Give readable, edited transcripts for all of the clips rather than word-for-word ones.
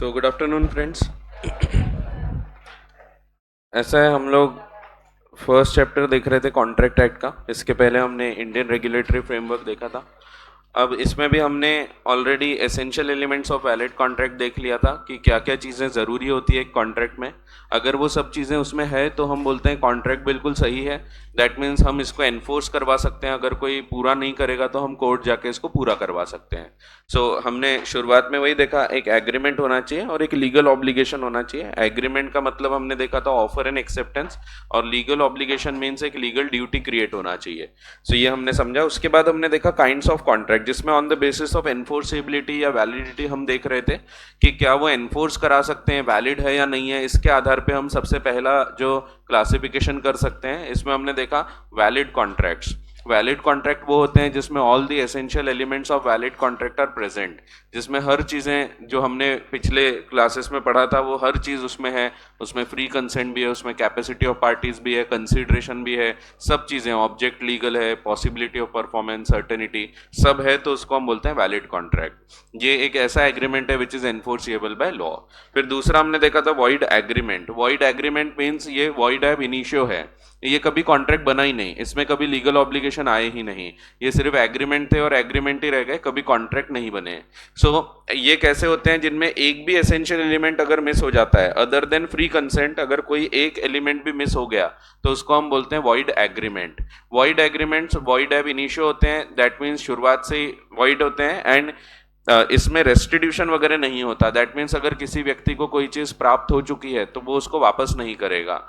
So good afternoon friends. ऐसा है, हम लोग फर्स्ट चैप्टर देख रहे थे कॉन्ट्रैक्ट एक्ट का। इसके पहले हमने इंडियन रेगुलेटरी फ्रेमवर्क देखा था। अब इसमें भी हमने already essential elements of valid contract देख लिया था कि क्या क्या चीज़ें ज़रूरी होती है एक कॉन्ट्रैक्ट में। अगर वो सब चीज़ें उसमें है तो हम बोलते हैं कॉन्ट्रैक्ट बिल्कुल सही है। दैट मीन्स हम इसको एनफोर्स करवा सकते हैं। अगर कोई पूरा नहीं करेगा तो हम कोर्ट जाके इसको पूरा करवा सकते हैं। हमने शुरुआत में वही देखा, एक एग्रीमेंट होना चाहिए और एक लीगल ऑब्लिगेशन होना चाहिए। एग्रीमेंट का मतलब हमने देखा था ऑफर एंड एक्सेप्टेंस, और लीगल ऑब्लिगेशन मीन्स एक लीगल ड्यूटी क्रिएट होना चाहिए। ये हमने समझा। उसके बाद हमने देखा काइंड्स ऑफ कॉन्ट्रैक्ट, जिसमें on the basis of enforceability या वैलिडिटी हम देख रहे थे कि क्या वो एनफोर्स करा सकते हैं, वैलिड है या नहीं है। इसके आधार पे हम सबसे पहला जो क्लासिफिकेशन कर सकते हैं, इसमें हमने देखा वैलिड कॉन्ट्रैक्ट्स। वैलिड कॉन्ट्रैक्ट वो होते हैं जिसमें all the essential elements of valid contract are present, जिसमें हर चीज़ें जो हमने पिछले क्लासेस में पढ़ा था वो हर चीज़ उसमें है। उसमें फ्री कंसेंट भी है, उसमें कैपेसिटी ऑफ पार्टीज भी है, कंसिडरेशन भी है, सब चीज़ें, ऑब्जेक्ट लीगल है, पॉसिबिलिटी ऑफ परफॉर्मेंस, सर्टेनिटी, सब है। तो उसको हम बोलते हैं वैलिड कॉन्ट्रैक्ट। ये एक ऐसा एग्रीमेंट है which is enforceable by law. फिर दूसरा हमने देखा था void agreement. Void agreement means ये वॉइड एब इनिशियो है, ये कभी कॉन्ट्रैक्ट बना ही नहीं, इसमें कभी लीगल ऑब्लिगेशन आए ही नहीं, ये सिर्फ एग्रीमेंट थे और एग्रीमेंट ही रह गए, कभी कॉन्ट्रैक्ट नहीं बने। ये कैसे होते हैं? जिनमें एक भी एसेंशियल एलिमेंट अगर मिस हो जाता है अदर देन फ्री कंसेंट, अगर कोई एक एलिमेंट भी मिस हो गया तो उसको हम बोलते हैं void agreement. Void agreements void ab initio होते हैं, दैट मीन्स शुरुआत से ही वॉइड होते हैं। एंड इसमें रेस्टिट्यूशन वगैरह नहीं होता। दैट मीन्स अगर किसी व्यक्ति को कोई चीज प्राप्त हो चुकी है तो वो उसको वापस नहीं करेगा।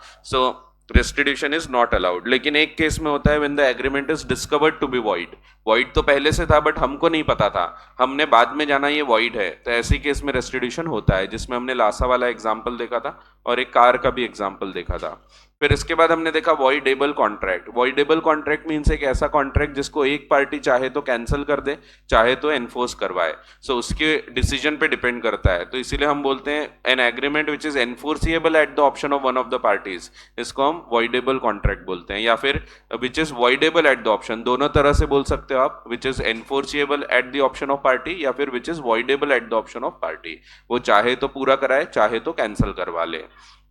Restitution is not allowed. लेकिन एक केस में होता है when the agreement is discovered to be void. Void तो पहले से था बट हमको नहीं पता था, हमने बाद में जाना ये वॉइड है, तो ऐसी केस में रेस्टिट्यूशन होता है, जिसमें हमने लासा वाला एग्जाम्पल देखा था और एक कार का भी एग्जाम्पल देखा था। फिर इसके बाद हमने देखा voidable contract. Voidable contract means एक ऐसा कॉन्ट्रैक्ट जिसको एक पार्टी चाहे तो कैंसिल कर दे, चाहे तो एनफोर्स करवाए। उसके डिसीजन पे डिपेंड करता है। तो इसीलिए हम बोलते हैं N agreement which is enforceable at the option of one of the parties, इसको हम वॉइडेबल कॉन्ट्रैक्ट बोलते हैं। या फिर which is voidable at the option, दोनों तरह से बोल सकते हो आप, which is enforceable at the option of party या फिर which is voidable at the option of party. वो चाहे तो पूरा कराए, चाहे तो कैंसिल करवा ले।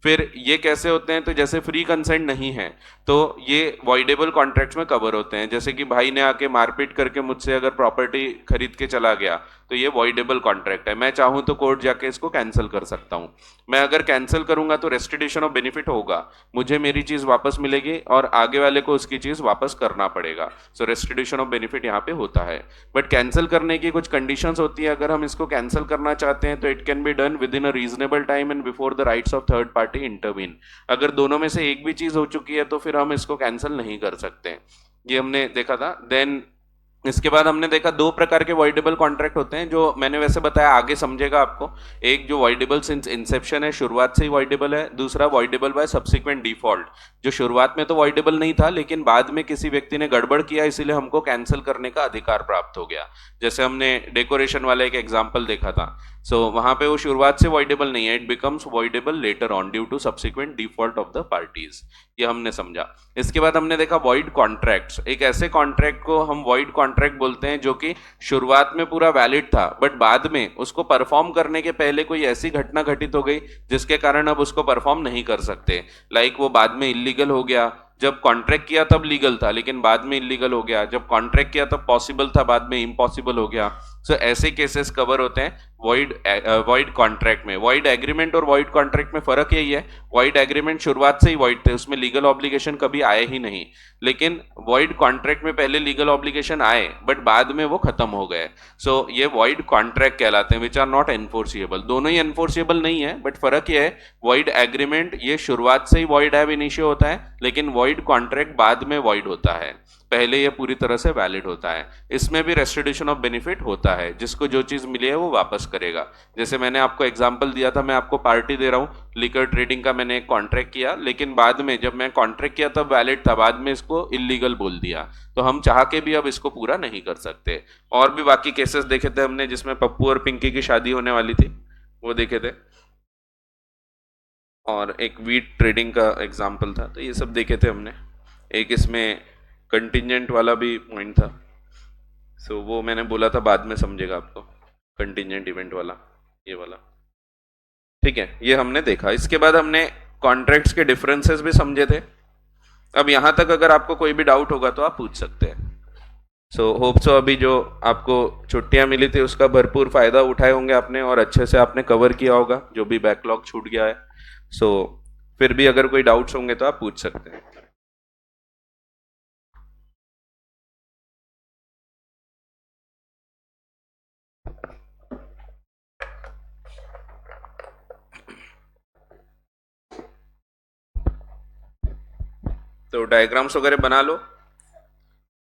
फिर ये कैसे होते हैं? तो जैसे फ्री कंसेंट नहीं है तो ये वॉइडेबल कॉन्ट्रैक्ट्स में कवर होते हैं। जैसे कि भाई ने आके मारपीट करके मुझसे अगर प्रॉपर्टी खरीद के चला गया तो ये वॉइडेबल कॉन्ट्रैक्ट है, मैं चाहूं तो कोर्ट जाके इसको कैंसिल कर सकता हूं। मैं अगर कैंसिल करूंगा तो रेस्टिट्यूशन ऑफ बेनिफिट होगा, मुझे मेरी चीज वापस मिलेगी और आगे वाले को उसकी चीज वापस करना पड़ेगा। रेस्टिट्यूशन ऑफ बेनिफिट यहाँ पे होता है। बट कैंसिल करने की कुछ कंडीशंस होती है। अगर हम इसको कैंसिल करना चाहते हैं तो it can be done with in a reasonable time and before the rights of third party intervene. अगर दोनों में से एक भी चीज हो चुकी है तो फिर हम इसको कैंसिल नहीं कर सकते। ये हमने देखा था। देन इसके बाद हमने देखा दो प्रकार के वॉइडेबल कॉन्ट्रैक्ट होते हैं, जो मैंने वैसे बताया, आगे समझेगा आपको। एक जो वॉइडेबल सिंस इंसेप्शन है, शुरुआत से ही वॉइडेबल है। दूसरा वॉइडेबल बाय सब्सिक्वेंट डिफॉल्ट, जो शुरुआत में तो वॉइडेबल नहीं था लेकिन बाद में किसी व्यक्ति ने गड़बड़ किया इसीलिए हमको कैंसिल करने का अधिकार प्राप्त हो गया। जैसे हमने डेकोरेशन वाला एक एग्जाम्पल देखा था। वहां पे वो शुरुआत से वॉइडेबल नहीं है, it becomes voidable later on due to subsequent default of the parties. ये हमने समझा। इसके बाद हमने देखा वॉइड कॉन्ट्रैक्ट्स। एक ऐसे कॉन्ट्रैक्ट को हम वॉइड कॉन्ट्रैक्ट बोलते हैं जो कि शुरुआत में पूरा वैलिड था बट बाद में उसको परफॉर्म करने के पहले कोई ऐसी घटना घटित हो गई जिसके कारण अब उसको परफॉर्म नहीं कर सकते। लाइक वो बाद में इलीगल हो गया। जब कॉन्ट्रैक्ट किया तब लीगल था लेकिन बाद में इलीगल हो गया। जब कॉन्ट्रैक्ट किया तब पॉसिबल था, बाद में इम्पॉसिबल हो गया। ऐसे केसेस कवर होते हैं वॉइड कॉन्ट्रैक्ट में। वॉइड एग्रीमेंट और वॉइड कॉन्ट्रैक्ट में फर्क यही है, वॉइड एग्रीमेंट शुरुआत से ही वॉइड थे, उसमें लीगल ऑब्लिगेशन कभी आए ही नहीं। लेकिन वॉइड कॉन्ट्रैक्ट में पहले लीगल ऑब्लिगेशन आए बट बाद में वो खत्म हो गए। ये वॉइड कॉन्ट्रैक्ट कहलाते हैं विच आर नॉट एनफोर्सिएबल। दोनों ही एनफोर्सिएबल नहीं है बट फर्क ये है, वॉइड एग्रीमेंट ये शुरुआत से ही वॉइड एब इनिशियो होता है लेकिन वॉइड कॉन्ट्रैक्ट बाद में वॉइड होता है, पहले ये पूरी तरह से वैलिड होता है। इसमें भी रेस्टिट्यूशन ऑफ बेनिफिट होता है, जिसको जो चीज मिली है वो वापस करेगा। जैसे मैंने आपको एग्जांपल दिया था, मैं आपको पार्टी दे रहा हूँ, लिकर ट्रेडिंग का मैंने एक कॉन्ट्रैक्ट किया लेकिन बाद में जब मैं कॉन्ट्रैक्ट किया तब वैलिड था, बाद में इसको इलीगल बोल दिया, तो हम चाह के भी अब इसको पूरा नहीं कर सकते। और भी बाकी केसेस देखे थे हमने जिसमें पप्पू और पिंकी की शादी होने वाली थी, वो देखे थे। और एक वीट ट्रेडिंग का एग्जाम्पल था, तो ये सब देखे थे हमने। एक इसमें कंटिजेंट वाला भी पॉइंट था। वो मैंने बोला था बाद में समझेगा आपको, कंटिजेंट इवेंट वाला, ये वाला। ठीक है, ये हमने देखा। इसके बाद हमने कॉन्ट्रैक्ट्स के डिफरेंसेस भी समझे थे। अब यहां तक अगर आपको कोई भी डाउट होगा तो आप पूछ सकते हैं। सो होप सो अभी जो आपको छुट्टियां मिली थी उसका भरपूर फायदा उठाए होंगे आपने, और अच्छे से आपने कवर किया होगा जो भी बैकलॉग छूट गया है। सो फिर भी अगर कोई डाउट्स होंगे तो आप पूछ सकते हैं। तो डायग्राम्स वगैरह बना लो।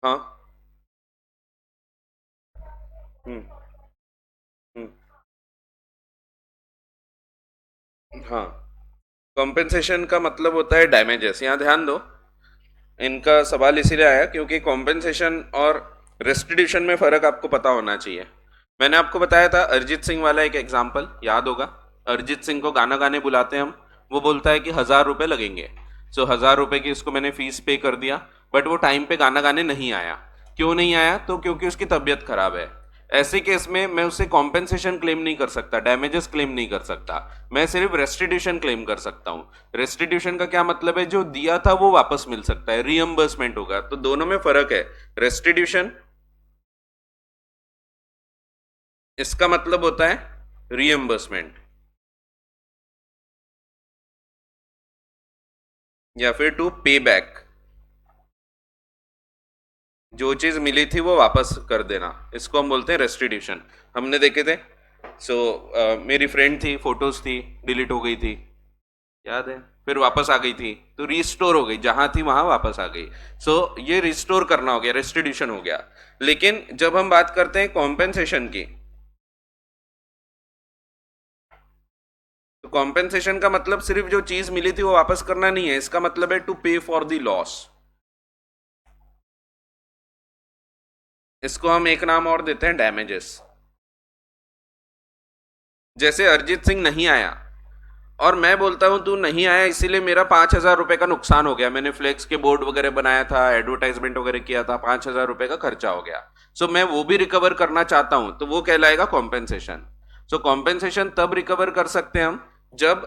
हाँ। हम्म। हम्म। हाँ, कॉम्पेंसेशन का मतलब होता है डैमेजेस। यहाँ ध्यान दो, इनका सवाल इसीलिए आया क्योंकि कॉम्पेंसेशन और रेस्टिट्यूशन में फर्क आपको पता होना चाहिए। मैंने आपको बताया था अरिजीत सिंह वाला एक एग्जाम्पल याद होगा। अरिजीत सिंह को गाना गाने बुलाते हैं हम, वो बोलता है कि 1,000 रुपये लगेंगे। सो 1,000 रुपये की उसको मैंने फीस पे कर दिया, बट वो टाइम पे गाना गाने नहीं आया। क्यों नहीं आया? तो क्योंकि उसकी तबीयत खराब है। ऐसे केस में मैं उससे कॉम्पेंसेशन क्लेम नहीं कर सकता, डैमेजेस क्लेम नहीं कर सकता, मैं सिर्फ रेस्टिट्यूशन क्लेम कर सकता हूँ। रेस्टिट्यूशन का क्या मतलब है? जो दिया था वो वापस मिल सकता है, रीएम्बर्समेंट होगा। तो दोनों में फर्क है। रेस्टिट्यूशन इसका मतलब होता है रीएम्बर्समेंट, या फिर टू पे बैक। जो चीज मिली थी वो वापस कर देना, इसको हम बोलते हैं रेस्टिट्यूशन। हमने देखे थे। मेरी फ्रेंड थी, फोटोज थी, डिलीट हो गई थी, याद है? फिर वापस आ गई थी, तो रिस्टोर हो गई, जहां थी वहां वापस आ गई। ये रिस्टोर करना हो गया, रेस्टिट्यूशन हो गया। लेकिन जब हम बात करते हैं कॉम्पेंसेशन की, तो कॉम्पेंसेशन का मतलब सिर्फ जो चीज मिली थी वो वापस करना नहीं है, इसका मतलब है टू पे फॉर द लॉस। इसको हम एक नाम और देते हैं डैमेजेस। जैसे अरिजीत सिंह नहीं आया और मैं बोलता हूं तू नहीं आया इसीलिए मेरा 5,000 रुपए का नुकसान हो गया, मैंने फ्लेक्स के बोर्ड वगैरह बनाया था, एडवर्टाइजमेंट वगैरह किया था, 5,000 रुपए का खर्चा हो गया। मैं वो भी रिकवर करना चाहता हूं, तो वो कहलाएगा कॉम्पेंसेशन। कॉम्पेंसेशन तब रिकवर कर सकते हैं हम जब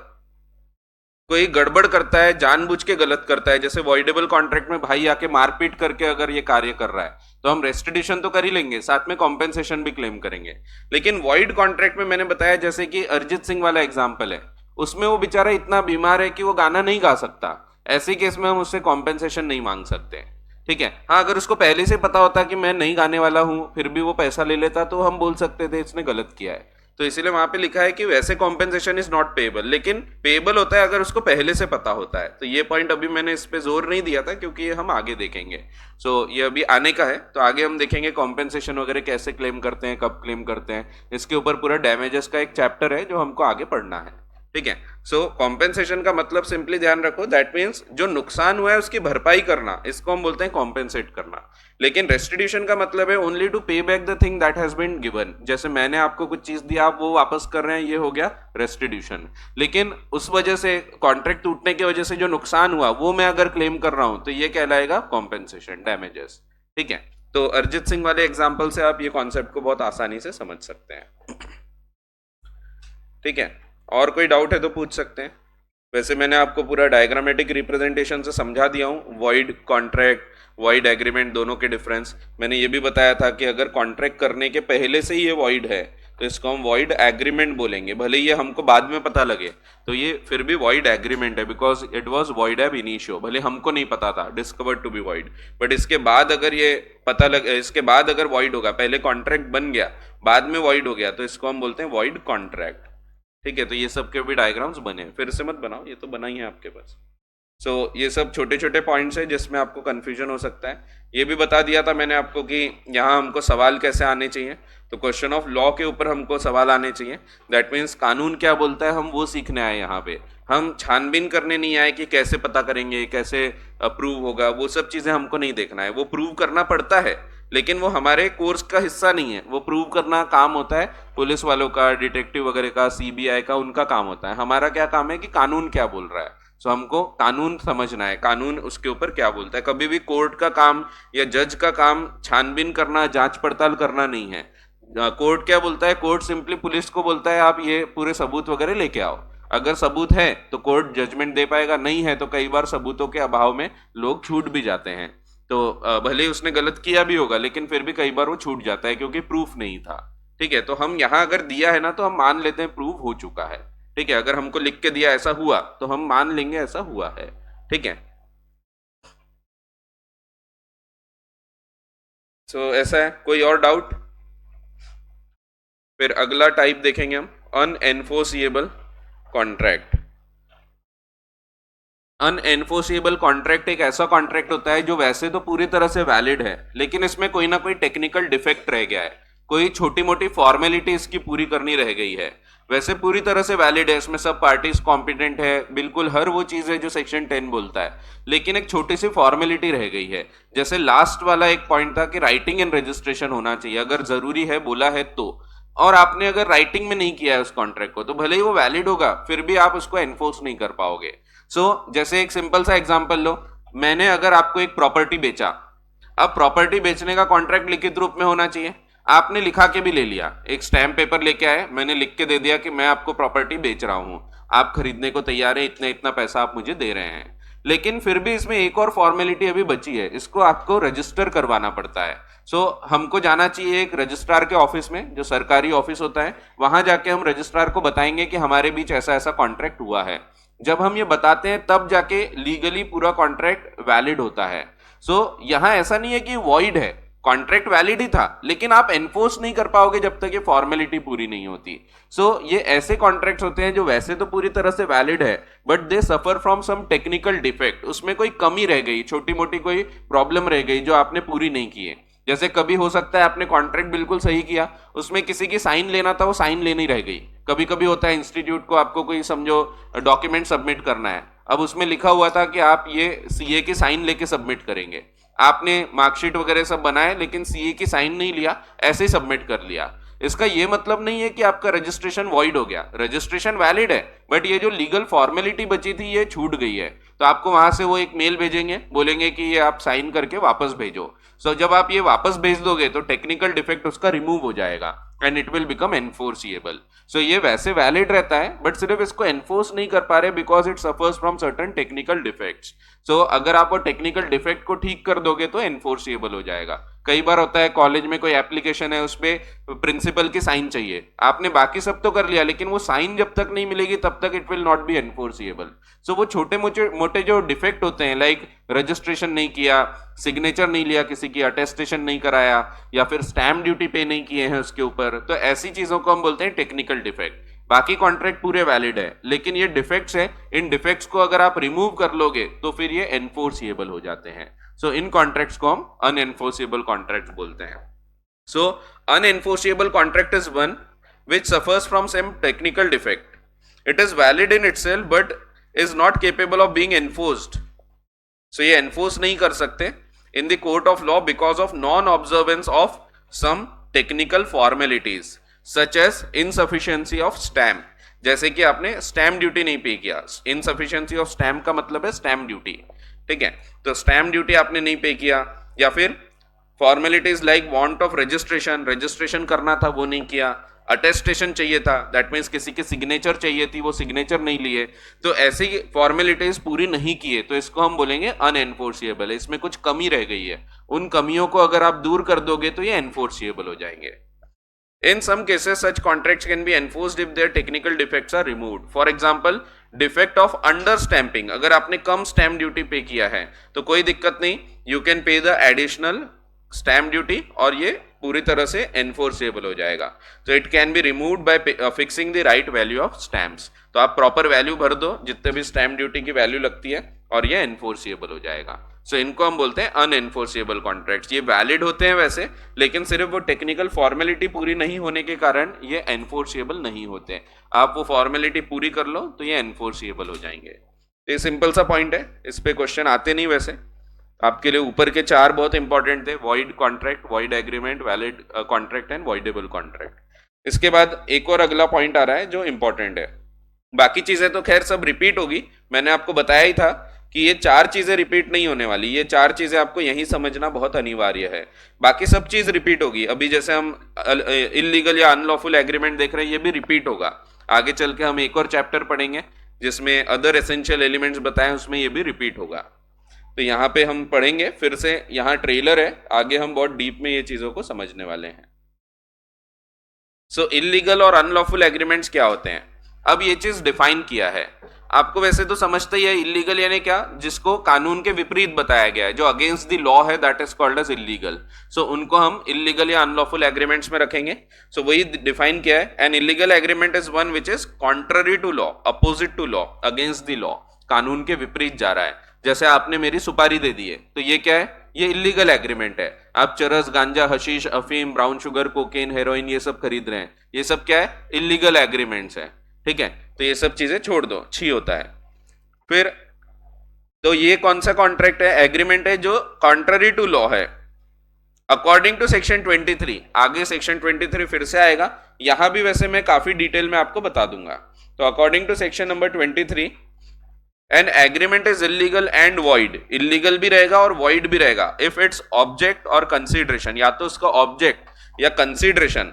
कोई गड़बड़ करता है, जानबूझ के गलत करता है। जैसे वॉइडेबल कॉन्ट्रैक्ट में भाई आके मारपीट करके अगर ये कार्य कर रहा है, तो हम रेस्टिट्यूशन तो कर ही लेंगे, साथ में कॉम्पेंसेशन भी क्लेम करेंगे। लेकिन वॉइड कॉन्ट्रैक्ट में मैंने बताया, जैसे कि अरिजीत सिंह वाला एग्जाम्पल है, उसमें वो बेचारा इतना बीमार है कि वो गाना नहीं गा सकता। ऐसे केस में हम उससे कॉम्पेंसेशन नहीं मांग सकते। ठीक है। हाँ, अगर उसको पहले से पता होता कि मैं नहीं गाने वाला हूं फिर भी वो पैसा ले लेता, तो हम बोल सकते थे इसने गलत किया है। तो इसीलिए वहां पे लिखा है कि वैसे कॉम्पेंसेशन इज नॉट पेएबल, लेकिन पेएबल होता है अगर उसको पहले से पता होता है। तो ये पॉइंट अभी मैंने इस पे जोर नहीं दिया था क्योंकि ये हम आगे देखेंगे। ये अभी आने का है, तो आगे हम देखेंगे कॉम्पेंसेशन वगैरह कैसे क्लेम करते हैं, कब क्लेम करते हैं। इसके ऊपर पूरा डैमेजेस का एक चैप्टर है जो हमको आगे पढ़ना है। ठीक है। कॉम्पेंसेशन का मतलब सिंपली ध्यान रखो, दैट मीन्स जो नुकसान हुआ है उसकी भरपाई करना, इसको हम बोलते हैं कॉम्पेंसेट करना। लेकिन रेस्टिट्यूशन का मतलब है only to pay back the thing that has been given. जैसे मैंने आपको कुछ चीज दिया, आप वो वापस कर रहे हैं, ये हो गया रेस्टिट्यूशन। लेकिन उस वजह से, कॉन्ट्रैक्ट टूटने की वजह से जो नुकसान हुआ वो मैं अगर क्लेम कर रहा हूं तो ये कहलाएगा कॉम्पेंसेशन, डैमेजेस। ठीक है। तो अरिजीत सिंह वाले एग्जाम्पल से आप ये कॉन्सेप्ट को बहुत आसानी से समझ सकते हैं। ठीक है। और कोई डाउट है तो पूछ सकते हैं। वैसे मैंने आपको पूरा डायग्रामेटिक रिप्रेजेंटेशन से समझा दिया हूँ, वॉइड कॉन्ट्रैक्ट, वॉइड एग्रीमेंट, दोनों के डिफरेंस। मैंने ये भी बताया था कि अगर कॉन्ट्रैक्ट करने के पहले से ही ये वॉइड है तो इसको हम वॉइड एग्रीमेंट बोलेंगे, भले ये हमको बाद में पता लगे तो ये फिर भी वॉइड एग्रीमेंट है, because it was void ab initio. भले हमको नहीं पता था, discovered to be void, but इसके बाद अगर ये पता लग, इसके बाद अगर वॉइड होगा, पहले कॉन्ट्रैक्ट बन गया बाद में वॉइड हो गया, तो इसको हम बोलते हैं वॉइड कॉन्ट्रैक्ट। ठीक है। तो ये सब के भी डायग्राम्स बने, फिर से मत बनाओ, ये तो बना ही है आपके पास। ये सब छोटे छोटे पॉइंट्स है जिसमें आपको कंफ्यूजन हो सकता है। ये भी बता दिया था मैंने आपको कि यहाँ हमको सवाल कैसे आने चाहिए। तो क्वेश्चन ऑफ लॉ के ऊपर हमको सवाल आने चाहिए, दैट मीन्स कानून क्या बोलता है हम वो सीखने आए यहाँ पे। हम छानबीन करने नहीं आए कि कैसे पता करेंगे, कैसे प्रूव होगा, वो सब चीजें हमको नहीं देखना है। वो प्रूव करना पड़ता है लेकिन वो हमारे कोर्स का हिस्सा नहीं है। वो प्रूव करना काम होता है पुलिस वालों का, डिटेक्टिव वगैरह का, सीबीआई का, उनका काम होता है। हमारा क्या काम है कि कानून क्या बोल रहा है। हमको कानून समझना है, कानून उसके ऊपर क्या बोलता है। कभी भी कोर्ट का काम या जज का काम छानबीन करना, जांच पड़ताल करना नहीं है। कोर्ट क्या बोलता है? कोर्ट सिंपली पुलिस को बोलता है आप ये पूरे सबूत वगैरह लेके आओ। अगर सबूत है तो कोर्ट जजमेंट दे पाएगा, नहीं है तो कई बार सबूतों के अभाव में लोग छूट भी जाते हैं। तो भले ही उसने गलत किया भी होगा लेकिन फिर भी कई बार वो छूट जाता है क्योंकि प्रूफ नहीं था। ठीक है, तो हम यहां अगर दिया है ना तो हम मान लेते हैं प्रूफ हो चुका है। ठीक है, अगर हमको लिख के दिया ऐसा हुआ तो हम मान लेंगे ऐसा हुआ है। ठीक है, ऐसा है। कोई और डाउट? फिर अगला टाइप देखेंगे हम, अनएनफोर्सिएबल कॉन्ट्रैक्ट। अनएनफोर्सिएबल कॉन्ट्रैक्ट एक ऐसा कॉन्ट्रैक्ट होता है जो वैसे तो पूरी तरह से वैलिड है लेकिन इसमें कोई ना कोई टेक्निकल डिफेक्ट रह गया है, कोई छोटी मोटी फॉर्मेलिटी इसकी पूरी करनी रह गई है। वैसे पूरी तरह से वैलिड है, इसमें सब पार्टीज कॉम्पिटेंट है, बिल्कुल हर वो चीज है जो सेक्शन 10 बोलता है, लेकिन एक छोटी सी फॉर्मेलिटी रह गई है। जैसे लास्ट वाला एक पॉइंट था कि राइटिंग एंड रजिस्ट्रेशन होना चाहिए, अगर जरूरी है बोला है तो, और आपने अगर राइटिंग में नहीं किया है उस कॉन्ट्रैक्ट को तो भले ही वो वैलिड होगा फिर भी आप उसको एनफोर्स नहीं कर पाओगे। जैसे एक सिंपल सा एग्जांपल लो, मैंने अगर आपको एक प्रॉपर्टी बेचा, अब प्रॉपर्टी बेचने का कॉन्ट्रैक्ट लिखित रूप में होना चाहिए, आपने लिखा के भी ले लिया, एक स्टैम्प पेपर लेके आए, मैंने लिख के दे दिया कि मैं आपको प्रॉपर्टी बेच रहा हूं, आप खरीदने को तैयार है, इतना इतना पैसा आप मुझे दे रहे हैं। लेकिन फिर भी इसमें एक और फॉर्मेलिटी अभी बची है, इसको आपको रजिस्टर करवाना पड़ता है। हमको जाना चाहिए एक रजिस्ट्रार के ऑफिस में, जो सरकारी ऑफिस होता है, वहां जाके हम रजिस्ट्रार को बताएंगे कि हमारे बीच ऐसा ऐसा कॉन्ट्रैक्ट हुआ है। जब हम ये बताते हैं तब जाके लीगली पूरा कॉन्ट्रैक्ट वैलिड होता है। यहां ऐसा नहीं है कि वॉइड है, कॉन्ट्रैक्ट वैलिड ही था लेकिन आप एनफोर्स नहीं कर पाओगे जब तक ये फॉर्मेलिटी पूरी नहीं होती। ये ऐसे कॉन्ट्रैक्ट्स होते हैं जो वैसे तो पूरी तरह से वैलिड है but they suffer from some technical defect, उसमें कोई कमी रह गई, छोटी मोटी कोई प्रॉब्लम रह गई जो आपने पूरी नहीं की है। जैसे कभी हो सकता है आपने कॉन्ट्रैक्ट बिल्कुल सही किया, उसमें किसी की साइन लेना था, वो साइन लेनी रह गई। कभी कभी होता है इंस्टीट्यूट को आपको कोई समझो डॉक्यूमेंट सबमिट करना है, अब उसमें लिखा हुआ था कि आप ये सीए की साइन लेके सबमिट करेंगे, आपने मार्कशीट वगैरह सब बनाए लेकिन सीए की साइन नहीं लिया, ऐसे ही सबमिट कर लिया। इसका ये मतलब नहीं है कि आपका रजिस्ट्रेशन वॉइड हो गया, रजिस्ट्रेशन वैलिड है बट ये जो लीगल फॉर्मेलिटी बची थी ये छूट गई है। तो आपको वहां से वो एक मेल भेजेंगे, बोलेंगे कि ये आप साइन करके वापस भेजो। जब आप ये वापस भेज दोगे तो टेक्निकल डिफेक्ट उसका रिमूव हो जाएगा and it will become enforceable. ये वैसे वैलिड रहता है बट सिर्फ इसको एनफोर्स नहीं कर पा रहे because it suffers from certain technical defects. अगर आप वो टेक्निकल डिफेक्ट को ठीक कर दोगे तो एनफोर्सिएबल हो जाएगा। कई बार होता है कॉलेज में कोई एप्लीकेशन है, उसपे प्रिंसिपल की साइन चाहिए, आपने बाकी सब तो कर लिया लेकिन वो साइन जब तक नहीं मिलेगी तब तक it will not be enforceable. वो छोटे मोटे जो डिफेक्ट होते हैं, लाइक रजिस्ट्रेशन नहीं किया, सिग्नेचर नहीं लिया, किसी की अटेस्टेशन नहीं कराया, या फिर स्टैम्प ड्यूटी पे नहीं किए हैं उसके ऊपर, तो ऐसी चीजों को हम बोलते हैं टेक्निकल डिफेक्ट। बाकी कॉन्ट्रैक्ट पूरे वैलिड है लेकिन ये डिफेक्ट्स है, इन डिफेक्ट्स को अगर आप रिमूव कर लोगे तो फिर ये एनफोर्सिएबल हो जाते हैं। इन कॉन्ट्रैक्ट्स को हम अनएनफोर्सिएबल कॉन्ट्रैक्ट्स बोलते हैं। अनएनफोर्सिएबल contract is one which suffers from some technical defect. It is valid in itself but is not capable of being enforced. ये enforce नहीं कर सकते in the court of law because of non-observance of some technical formalities such as insufficiency of stamp. जैसे कि आपने stamp duty नहीं पे किया, इनसफिशियंसी ऑफ स्टैम्प का मतलब है स्टैम्प ड्यूटी। ठीक है, तो स्टैम्प ड्यूटी आपने नहीं पे किया, या फिर formalities like want of registration करना था वो नहीं किया, अटेस्टेशन चाहिए था, दैट मीन्स किसी की सिग्नेचर चाहिए थी वो सिग्नेचर नहीं लिए, तो ऐसी फॉर्मेलिटीज पूरी नहीं किए तो इसको हम बोलेंगे अनएनफोर्सिएबल है, इसमें कुछ कमी रह गई है। उन कमियों को अगर आप दूर कर दोगे तो ये एनफोर्सिएबल हो जाएंगे। In some cases, such contracts can be enforced if their technical defects are removed. For example, defect of understamping. अगर आपने कम stamp duty पे किया है तो कोई दिक्कत नहीं, you can pay the additional stamp duty और ये पूरी तरह से enforceable हो जाएगा। So it can be removed by fixing the right value of stamps. तो आप proper value भर दो जितने भी stamp duty की value लगती है और ये enforceable हो जाएगा। इनको हम बोलते हैं अनएनफोर्सिएबल कॉन्ट्रैक्ट्स। ये वैलिड होते हैं वैसे लेकिन सिर्फ वो टेक्निकल फॉर्मेलिटी पूरी नहीं होने के कारण ये एनफोर्सिएबल नहीं होते। आप वो फॉर्मेलिटी पूरी कर लो तो ये एनफोर्सिएबल हो जाएंगे। ये सिंपल सा पॉइंट है, इस पे क्वेश्चन आते नहीं वैसे। आपके लिए ऊपर के 4 बहुत इंपॉर्टेंट थे, void contract, void agreement, valid contract and voidable contract. इसके बाद एक और अगला पॉइंट आ रहा है जो इंपॉर्टेंट है। बाकी चीजें तो खैर सब रिपीट होगी, मैंने आपको बताया ही था कि ये 4 चीजें रिपीट नहीं होने वाली, ये 4 चीजें आपको यही समझना बहुत अनिवार्य है, बाकी सब चीज रिपीट होगी। अभी जैसे हम इलीगल या अनलॉफुल एग्रीमेंट देख रहे हैं ये भी रिपीट होगा। आगे चल के हम एक और चैप्टर पढ़ेंगे जिसमें अदर एसेंशियल एलिमेंट्स बताएं, उसमें ये भी रिपीट होगा। तो यहाँ पे हम पढ़ेंगे फिर से, यहाँ ट्रेलर है, आगे हम बहुत डीप में ये चीजों को समझने वाले हैं। सो इलीगल और अनलॉफुल एग्रीमेंट्स क्या होते हैं, अब ये चीज डिफाइन किया है। आपको वैसे तो समझते ही है, इलीगल यानी क्या, जिसको कानून के विपरीत बताया गया है, जो अगेंस्ट द लॉ है, that is called as illegal. So उनको हम इलीगल या अनलॉफुल एग्रीमेंट्स में रखेंगे। सो वही डिफाइन किया है, an illegal agreement is one which is contrary to law, opposite to law, against the law, कानून के विपरीत जा रहा है। जैसे आपने मेरी सुपारी दे दी है, तो ये क्या है, ये इलीगल एग्रीमेंट है। आप चरस, गांजा, हशीश, अफीम, ब्राउन शुगर, कोकेन, हेरोइन, ये सब खरीद रहे हैं, ये सब क्या है, इलीगल एग्रीमेंट्स है। ठीक है, तो ये सब चीजें छोड़ दो, छी होता है। फिर तो ये कौन सा कॉन्ट्रैक्ट है, एग्रीमेंट है जो कॉन्ट्ररी टू लॉ है, अकॉर्डिंग टू सेक्शन 23। आगे सेक्शन 23 फिर से आएगा, यहां भी वैसे मैं काफी डिटेल में आपको बता दूंगा। तो according to section number 23, an agreement is illegal and void, illegal भी रहेगा और वॉइड भी रहेगा, इफ इट्स ऑब्जेक्ट और कंसिडरेशन, या तो उसका ऑब्जेक्ट या कंसिडरेशन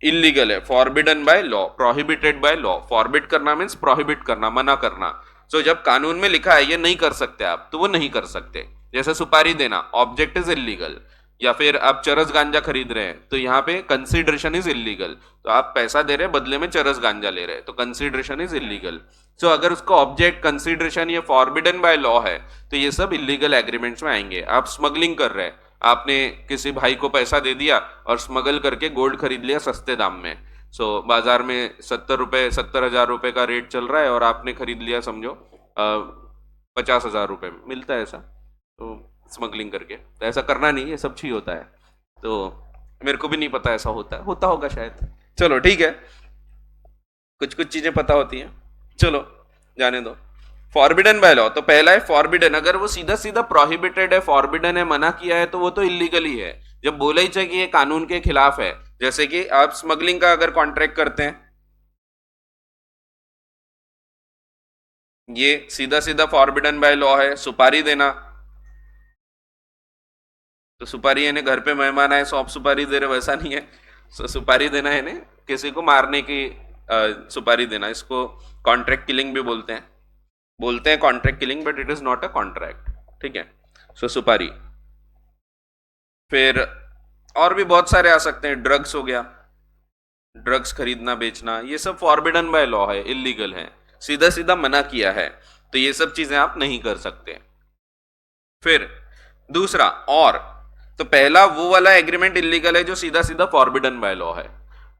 इलीगल है, forbidden by law, prohibited by law. Forbid करना मीन्स प्रोहिबिट करना, मना करना। सो जब कानून में लिखा है ये नहीं कर सकते आप, तो वो नहीं कर सकते। जैसे सुपारी देना, ऑब्जेक्ट इज इलीगल, या फिर आप चरस गांजा खरीद रहे हैं, तो यहाँ पे कंसिडरेशन इज इलीगल, तो आप पैसा दे रहे हैं, बदले में चरस गांजा ले रहे हैं, तो कंसिडरेशन इज इलीगल। सो अगर उसका ऑब्जेक्ट, कंसिडरेशन ये फॉरबिडन बाय लॉ है, तो ये सब इलीगल एग्रीमेंट्स में आएंगे। आप स्मगलिंग कर रहे हैं, आपने किसी भाई को पैसा दे दिया और स्मगल करके गोल्ड खरीद लिया सस्ते दाम में। सो बाजार में 70,000 रुपए का रेट चल रहा है और आपने खरीद लिया समझो 50,000 रुपए में, मिलता है ऐसा, तो स्मगलिंग करके। तो ऐसा करना नहीं, ये सब छी होता है। तो मेरे को भी नहीं पता ऐसा होता है, होता होगा शायद, चलो ठीक है, कुछ कुछ चीजें पता होती हैं, चलो जाने दो। फॉरबिडन बाय लॉ, तो पहला है फॉरबिडन, अगर वो सीधा सीधा प्रोहिबिटेड है, फॉरबिडन है, मना किया है, तो वो तो इलीगल ही है। जब बोला ही चाहिए कि ये कानून के खिलाफ है, जैसे कि आप स्मगलिंग का अगर कॉन्ट्रैक्ट करते हैं, ये सीधा सीधा फॉरबिडन बाय लॉ है। सुपारी देना, तो सुपारी यानी घर पे मेहमान आए, सौंप सुपारी दे रहे, वैसा नहीं है। सुपारी देना है ना, किसी को मारने की सुपारी देना, इसको कॉन्ट्रैक्ट किलिंग भी बोलते हैं contract killing, but it is not a contract. ठीक है, सो सुपारी। फिर और भी बहुत सारे आ सकते हैं, ड्रग्स हो गया, ड्रग्स खरीदना बेचना, ये सब फॉरबिडन बाय लॉ है, इलीगल है, सीधा सीधा मना किया है, तो ये सब चीजें आप नहीं कर सकते। फिर दूसरा, और तो पहला वो वाला एग्रीमेंट इलीगल है जो सीधा सीधा फॉरबिडन बाय लॉ है।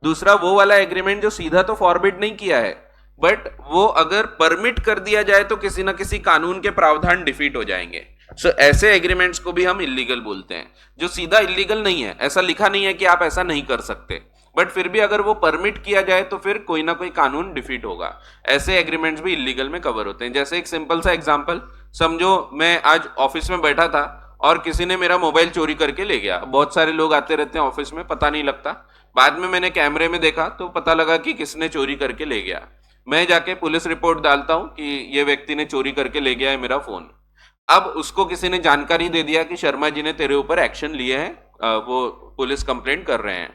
दूसरा वो वाला एग्रीमेंट जो सीधा तो फॉरबिड नहीं किया है, बट वो अगर परमिट कर दिया जाए तो किसी ना किसी कानून के प्रावधान डिफीट हो जाएंगे। सो ऐसे एग्रीमेंट्स को भी हम इलीगल बोलते हैं, जो सीधा इलीगल नहीं है, ऐसा लिखा नहीं है कि आप ऐसा नहीं कर सकते, बट फिर भी अगर वो परमिट किया जाए तो फिर कोई ना कोई कानून डिफीट होगा। ऐसे एग्रीमेंट्स भी इलीगल में कवर होते हैं। जैसे एक सिंपल सा एग्जांपल समझो, मैं आज ऑफिस में बैठा था और किसी ने मेरा मोबाइल चोरी करके ले गया। बहुत सारे लोग आते रहते हैं ऑफिस में, पता नहीं लगता, बाद में मैंने कैमरे में देखा तो पता लगा कि किसने चोरी करके ले गया। मैं जाके पुलिस रिपोर्ट डालता हूं कि ये व्यक्ति ने चोरी करके ले गया है मेरा फोन। अब उसको किसी ने जानकारी दे दिया कि शर्मा जी ने तेरे ऊपर एक्शन लिए हैं, वो पुलिस कंप्लेंट कर रहे हैं।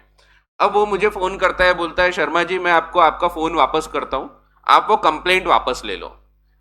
अब वो मुझे फोन करता है, बोलता है शर्मा जी मैं आपको आपका फोन वापस करता हूं, आप वो कंप्लेंट वापस ले लो।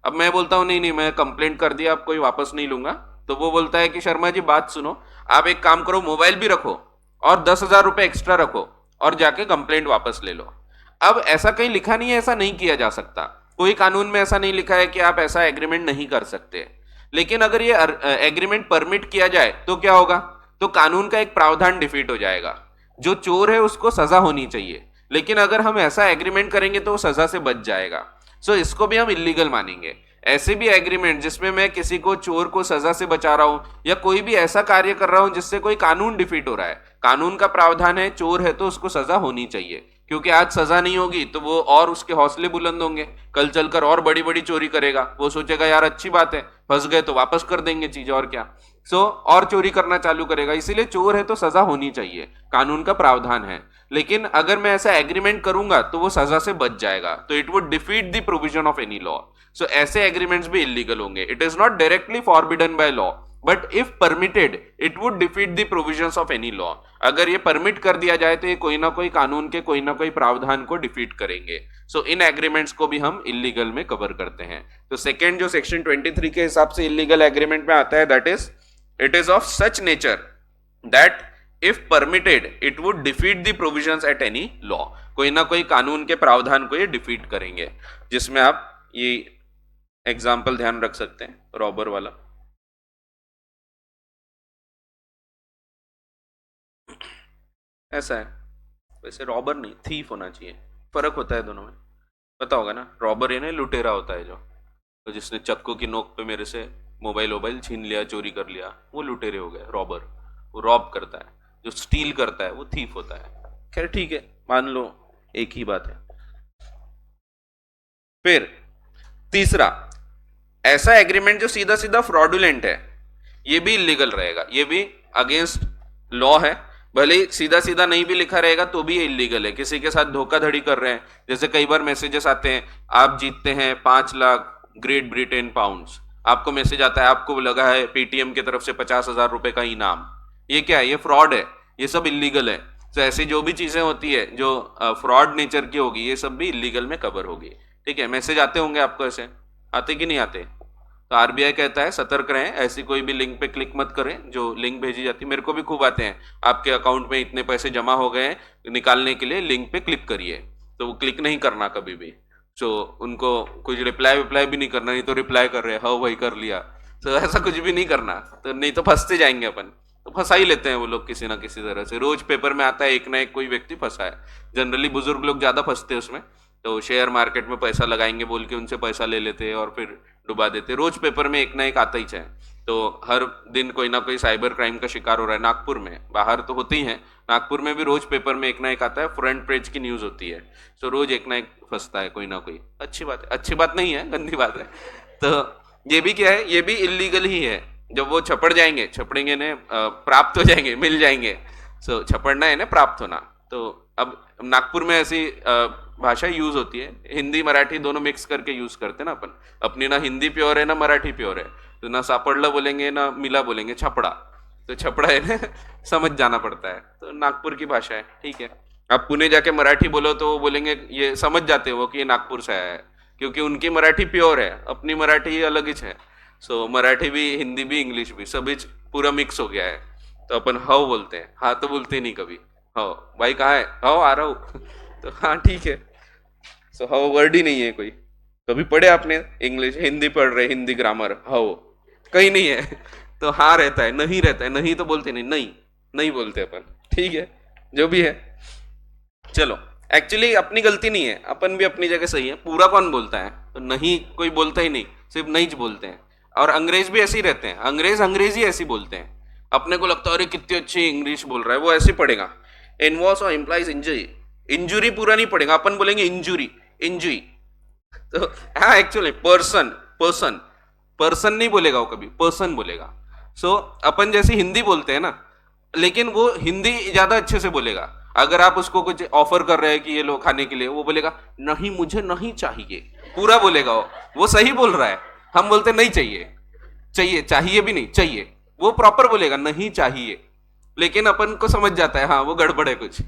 अब मैं बोलता हूं नहीं नहीं, मैं कंप्लेंट कर दिया, आप कोई वापस नहीं लूंगा। तो वो बोलता है कि शर्मा जी बात सुनो, आप एक काम करो, मोबाइल भी रखो और 10,000 रुपए एक्स्ट्रा रखो और जाके कंप्लेंट वापस ले लो। अब ऐसा कहीं लिखा नहीं है, ऐसा नहीं किया जा सकता, कोई कानून में ऐसा नहीं लिखा है कि आप ऐसा एग्रीमेंट नहीं कर सकते। लेकिन अगर ये एग्रीमेंट परमिट किया जाए तो क्या होगा, तो कानून का एक प्रावधान डिफीट हो जाएगा। जो चोर है उसको सजा होनी चाहिए, लेकिन अगर हम ऐसा एग्रीमेंट करेंगे तो वो सजा से बच जाएगा। सो इसको भी हम इलीगल मानेंगे। ऐसे भी एग्रीमेंट जिसमें मैं किसी को, चोर को सजा से बचा रहा हूं, या कोई भी ऐसा कार्य कर रहा हूं जिससे कोई कानून डिफीट हो रहा है, कानून का प्रावधान है, चोर है तो उसको सजा होनी चाहिए, क्योंकि आज सजा नहीं होगी तो वो और उसके हौसले बुलंद होंगे, कल चलकर और बड़ी बड़ी चोरी करेगा। वो सोचेगा यार अच्छी बात है, फंस गए तो वापस कर देंगे चीज, और क्या। और चोरी करना चालू करेगा। इसीलिए चोर है तो सजा होनी चाहिए, कानून का प्रावधान है। लेकिन अगर मैं ऐसा एग्रीमेंट करूंगा तो वो सजा से बच जाएगा, तो it would defeat the provision of any law. So ऐसे एग्रीमेंट्स भी इलीगल होंगे। It is not directly forbidden by law, but if permitted it would defeat the provisions of any law. अगर ये परमिट कर दिया जाए तो ये कोई ना कोई कानून के कोई ना कोई प्रावधान को डिफीट करेंगे। सो इन एग्रीमेंट्स को भी हम इलीगल में कवर करते हैं। तो सेकेंड जो सेक्शन 23 के हिसाब से इलीगल एग्रीमेंट में आता है, that is it is of such nature that if permitted it would defeat the provisions at any law. कोई ना कोई कानून के प्रावधान को ये डिफीट करेंगे, जिसमें आप ये एग्जाम्पल ध्यान रख सकते हैं, रॉबर वाला। ऐसा है, वैसे रॉबर नहीं, थीफ होना चाहिए, फर्क होता है दोनों में, पता होगा ना। रॉबर ये ना लुटेरा होता है जो, तो जिसने चक्कू की नोक पे मेरे से मोबाइल छीन लिया, चोरी कर लिया, वो लुटेरे हो गए। रॉबर वो रॉब करता है, जो स्टील करता है वो थीफ होता है। खैर ठीक है, मान लो एक ही बात है। फिर तीसरा, ऐसा एग्रीमेंट जो सीधा सीधा फ्रॉडुलेंट है, ये भी इलीगल रहेगा, ये भी अगेंस्ट लॉ है। भले ही सीधा सीधा नहीं भी लिखा रहेगा तो भी ये इलीगल है। किसी के साथ धोखाधड़ी कर रहे हैं, जैसे कई बार मैसेजेस आते हैं, आप जीतते हैं 5 लाख ग्रेट ब्रिटेन पाउंड्स, आपको मैसेज आता है, आपको लगा है पेटीएम की तरफ से 50,000 रुपए का इनाम। ये क्या है? ये फ्रॉड है, ये सब इलीगल है। तो ऐसी जो भी चीजें होती है जो फ्रॉड नेचर की होगी, ये सब भी इलीगल में कवर होगी। ठीक है, मैसेज आते होंगे आपको, ऐसे आते कि नहीं आते? तो आरबीआई कहता है सतर्क रहें, ऐसी कोई भी लिंक पे क्लिक मत करें जो लिंक भेजी जाती है। मेरे को भी खूब आते हैं, आपके अकाउंट में इतने पैसे जमा हो गए हैं, निकालने के लिए लिंक पे क्लिक करिए, तो वो क्लिक नहीं करना कभी भी। सो उनको कुछ रिप्लाई विप्लाई भी नहीं करना, नहीं तो रिप्लाई कर रहे हैं हाँ वही कर लिया, तो ऐसा कुछ भी नहीं करना, तो नहीं तो फंसते जाएंगे अपन। तो फंसा ही लेते हैं वो लोग किसी ना किसी तरह से, रोज पेपर में आता है एक ना एक कोई व्यक्ति फंसा है। जनरली बुजुर्ग लोग ज्यादा फंसते हैं उसमें, तो शेयर मार्केट में पैसा लगाएंगे बोल के उनसे पैसा ले लेते हैं और फिर डुबा देते। रोज पेपर में एक ना एक आता ही है, तो हर दिन कोई ना कोई साइबर क्राइम का शिकार हो रहा है। नागपुर में, बाहर तो होते ही हैं, नागपुर में भी रोज पेपर में एक ना एक आता है, फ्रंट पेज की न्यूज होती है। तो रोज एक ना एक फंसता है कोई ना कोई। अच्छी बात है, अच्छी बात नहीं है, गंदी बात है। तो ये भी क्या है, ये भी इलीगल ही है। जब वो छपड़ जाएंगे, छपड़ेंगे ने प्राप्त हो जाएंगे, मिल जाएंगे। सो छपड़ना है ना प्राप्त होना। तो अब नागपुर में ऐसी भाषा यूज होती है, हिंदी मराठी दोनों मिक्स करके यूज करते हैं ना अपन। अपनी ना हिंदी प्योर है ना मराठी प्योर है, तो ना सापड़ला बोलेंगे ना मिला बोलेंगे, छपड़ा। तो छपड़ा है ना समझ जाना पड़ता है, तो नागपुर की भाषा है। ठीक है, आप पुणे जाके मराठी बोलो तो वो बोलेंगे, ये समझ जाते हो कि ये नागपुर से आया है, क्योंकि उनकी मराठी प्योर है, अपनी मराठी अलग ही है। सो मराठी भी, हिंदी भी, इंग्लिश भी, सभी पूरा मिक्स हो गया है। तो अपन हाउ बोलते हैं, हाँ तो बोलते नहीं कभी। हाउ भाई कहाँ है, हाउ आ रहा हूँ तो हाँ ठीक है। सो हाउ वर्ड ही नहीं है कोई। कभी पढ़े आपने इंग्लिश, हिंदी पढ़ रहे, हिंदी ग्रामर, हाउ कहीं नहीं है तो हाँ रहता है, नहीं रहता है, नहीं तो बोलते नहीं, नहीं नहीं बोलते अपन। ठीक है, जो भी है। चलो, एक्चुअली अपनी गलती नहीं है, अपन भी अपनी जगह सही है। पूरा कौन बोलता है? तो नहीं कोई बोलता ही नहीं, सिर्फ नहीं बोलते हैं। और अंग्रेज भी ऐसे ही रहते हैं, अंग्रेजी ऐसी बोलते हैं। अपने को लगता है अरे कितनी अच्छी इंग्लिश बोल रहा है, वो ऐसे पढ़ेगा, इन्वॉल्व्स और इम्प्लाइज इंजरी। इंजुरी पूरा नहीं पड़ेगा, अपन बोलेंगे इंजुरी, इंजुरी। तो हाँ एक्चुअली पर्सन, पर्सन, पर्सन नहीं बोलेगा वो, कभी पर्सन बोलेगा। सो अपन जैसे हिंदी बोलते हैं ना, लेकिन वो हिंदी ज्यादा अच्छे से बोलेगा। अगर आप उसको कुछ ऑफर कर रहे हैं कि ये लो खाने के लिए, वो बोलेगा नहीं मुझे नहीं चाहिए, पूरा बोलेगा वो सही बोल रहा है। हम बोलते नहीं चाहिए, चाहिए, चाहिए भी नहीं, चाहिए, वो प्रॉपर बोलेगा नहीं चाहिए, लेकिन अपन को समझ जाता है हाँ वो गड़बड़ है कुछ।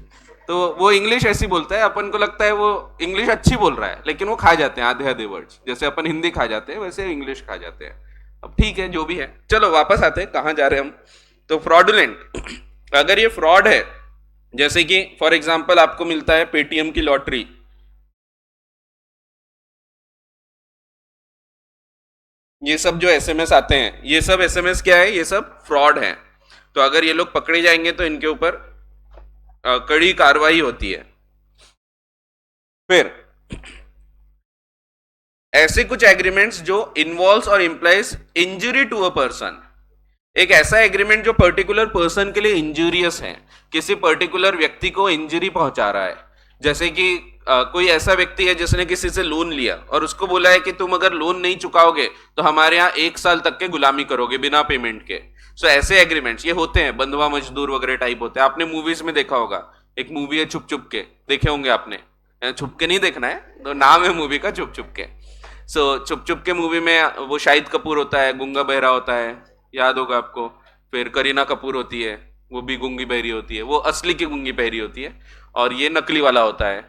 तो वो इंग्लिश ऐसी बोलता है, अपन को लगता है वो इंग्लिश अच्छी बोल रहा है, लेकिन वो खा जाते हैं आधे आधे वर्ड्स। जैसे अपन हिंदी खा जाते हैं वैसे इंग्लिश खा जाते हैं। अब ठीक है, जो भी है, चलो वापस आते हैं, कहाँ जा रहे हैं हम। तो फ्रॉडुलेंट, अगर ये फ्रॉड है, जैसे कि फॉर एग्जाम्पल आपको मिलता है पेटीएम की लॉटरी, ये सब जो एसएमएस आते हैं, ये सब एसएमएस क्या है, ये सब फ्रॉड है। तो अगर ये लोग पकड़े जाएंगे तो इनके ऊपर कड़ी कार्रवाई होती है। फिर ऐसे कुछ एग्रीमेंट्स जो इन्वॉल्व्स और implies injury to a person, एक ऐसा एग्रीमेंट जो पर्टिकुलर पर्सन के लिए इंजूरियस है, किसी पर्टिकुलर व्यक्ति को इंजरी पहुंचा रहा है। जैसे कि कोई ऐसा व्यक्ति है जिसने किसी से लोन लिया और उसको बोला है कि तुम अगर लोन नहीं चुकाओगे तो हमारे यहाँ 1 साल तक के गुलामी करोगे बिना पेमेंट के। सो ऐसे एग्रीमेंट्स ये होते हैं, बंधुआ मजदूर वगैरह टाइप होते हैं। आपने मूवीज में देखा होगा, एक मूवी है छुप छुप के, देखे होंगे आपने। छुप के नहीं देखना है, तो नाम है मूवी का छुप छुप के। सो छुप छुप के मूवी में वो शाहिद कपूर होता है, गूंगा बहरा होता है, याद होगा आपको। फिर करीना कपूर होती है, वो भी गूंगी बहरी होती है, वो असली की गूंगी बहरी होती है और ये नकली वाला होता है।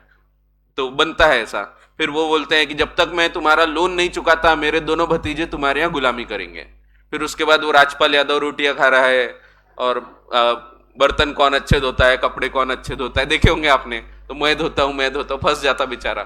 तो बनता है ऐसा फिर वो बोलते हैं कि जब तक मैं तुम्हारा लोन नहीं चुकाता मेरे दोनों भतीजे तुम्हारे यहाँ गुलामी करेंगे। फिर उसके बाद वो राजपाल यादव रोटियां खा रहा है और बर्तन कौन अच्छे धोता है, कपड़े कौन अच्छे धोता है, देखे होंगे आपने, तो मैं धोता हूँ मैं धोता हूँ, फंस जाता बेचारा।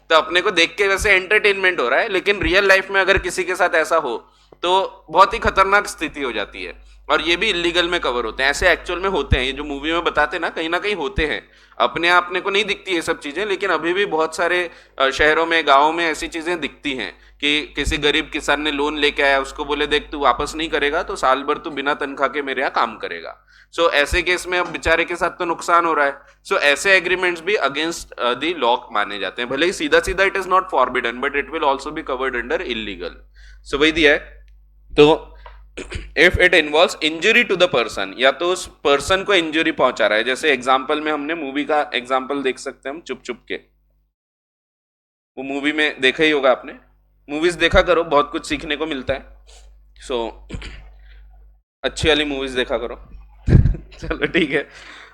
तो अपने को देख के वैसे एंटरटेनमेंट हो रहा है, लेकिन रियल लाइफ में अगर किसी के साथ ऐसा हो तो बहुत ही खतरनाक स्थिति हो जाती है। और ये भी इलीगल में कवर होते हैं, ऐसे एक्चुअल में होते हैं, ये जो मूवी में बताते ना कहीं होते हैं। अपने आपने को नहीं दिखती ये सब चीजें, लेकिन अभी भी बहुत सारे शहरों में गाँव में ऐसी चीजें दिखती हैं कि किसी गरीब किसान ने लोन लेके आया, उसको बोले देख तू वापस नहीं करेगा तो साल भर तू बिना तनख्वाह के मेरे यहाँ काम करेगा। सो ऐसे केस में अब बेचारे के साथ तो नुकसान हो रहा है। सो ऐसे एग्रीमेंट्स भी अगेंस्ट द लॉ माने जाते हैं, भले ही सीधा सीधा it is not forbidden but it will also be covered under illegal. So वही दिया है। तो if it involves injury to the person, या तो उस पर्सन को इंजरी पहुंचा रहा है, जैसे एग्जांपल में हमने मूवी का एग्जांपल देख सकते हैं हम चुप चुप के, वो मूवी में देखा ही होगा आपने, मूवीज देखा करो बहुत कुछ सीखने को मिलता है। सो अच्छी वाली मूवीज देखा करो चलो ठीक है।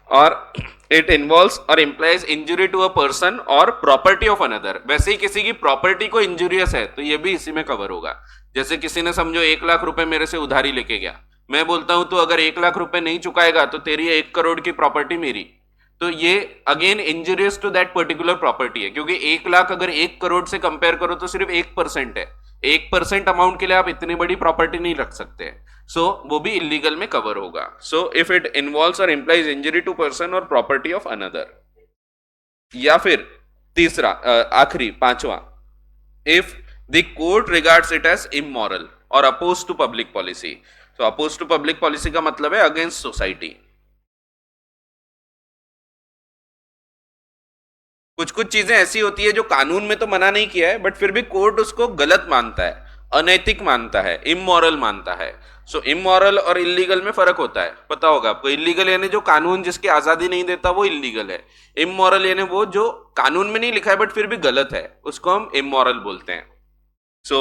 और इट इन्वॉल्व्स और implies injury to a person or property of another, वैसे ही किसी की प्रॉपर्टी को इंजुरियस है तो ये भी इसी में कवर होगा। जैसे किसी ने समझो 1 लाख रुपए मेरे से उधारी लेके गया, मैं बोलता हूं तो अगर 1 लाख रुपए नहीं चुकाएगा तो तेरी 1 करोड़ की प्रॉपर्टी मेरी, तो ये again injurious to that particular property है, क्योंकि 1 लाख अगर 1 करोड़ से कंपेयर करो तो सिर्फ 1% है। 1% अमाउंट के लिए आप इतनी बड़ी प्रॉपर्टी नहीं रख सकते। सो वो भी इलीगल में कवर होगा। सो इफ इट इन्वॉल्व्स और implies injury to person or property of another. या फिर तीसरा आखिरी पांचवा, if the court regards it as immoral or oppose to public policy. तो अपोज टू पब्लिक पॉलिसी का मतलब है अगेंस्ट सोसाइटी। कुछ कुछ चीजें ऐसी होती है जो कानून में तो मना नहीं किया है बट फिर भी कोर्ट उसको गलत मानता है, अनैतिक मानता है, इमोरल मानता है। सो इमोरल और इलीगल में फर्क होता है, पता होगा आपको। इलीगल यानी जो कानून जिसकी आजादी नहीं देता वो इलीगल है। इमोरल यानी वो जो कानून में नहीं लिखा है बट फिर भी गलत है, उसको हम इमोरल बोलते हैं। सो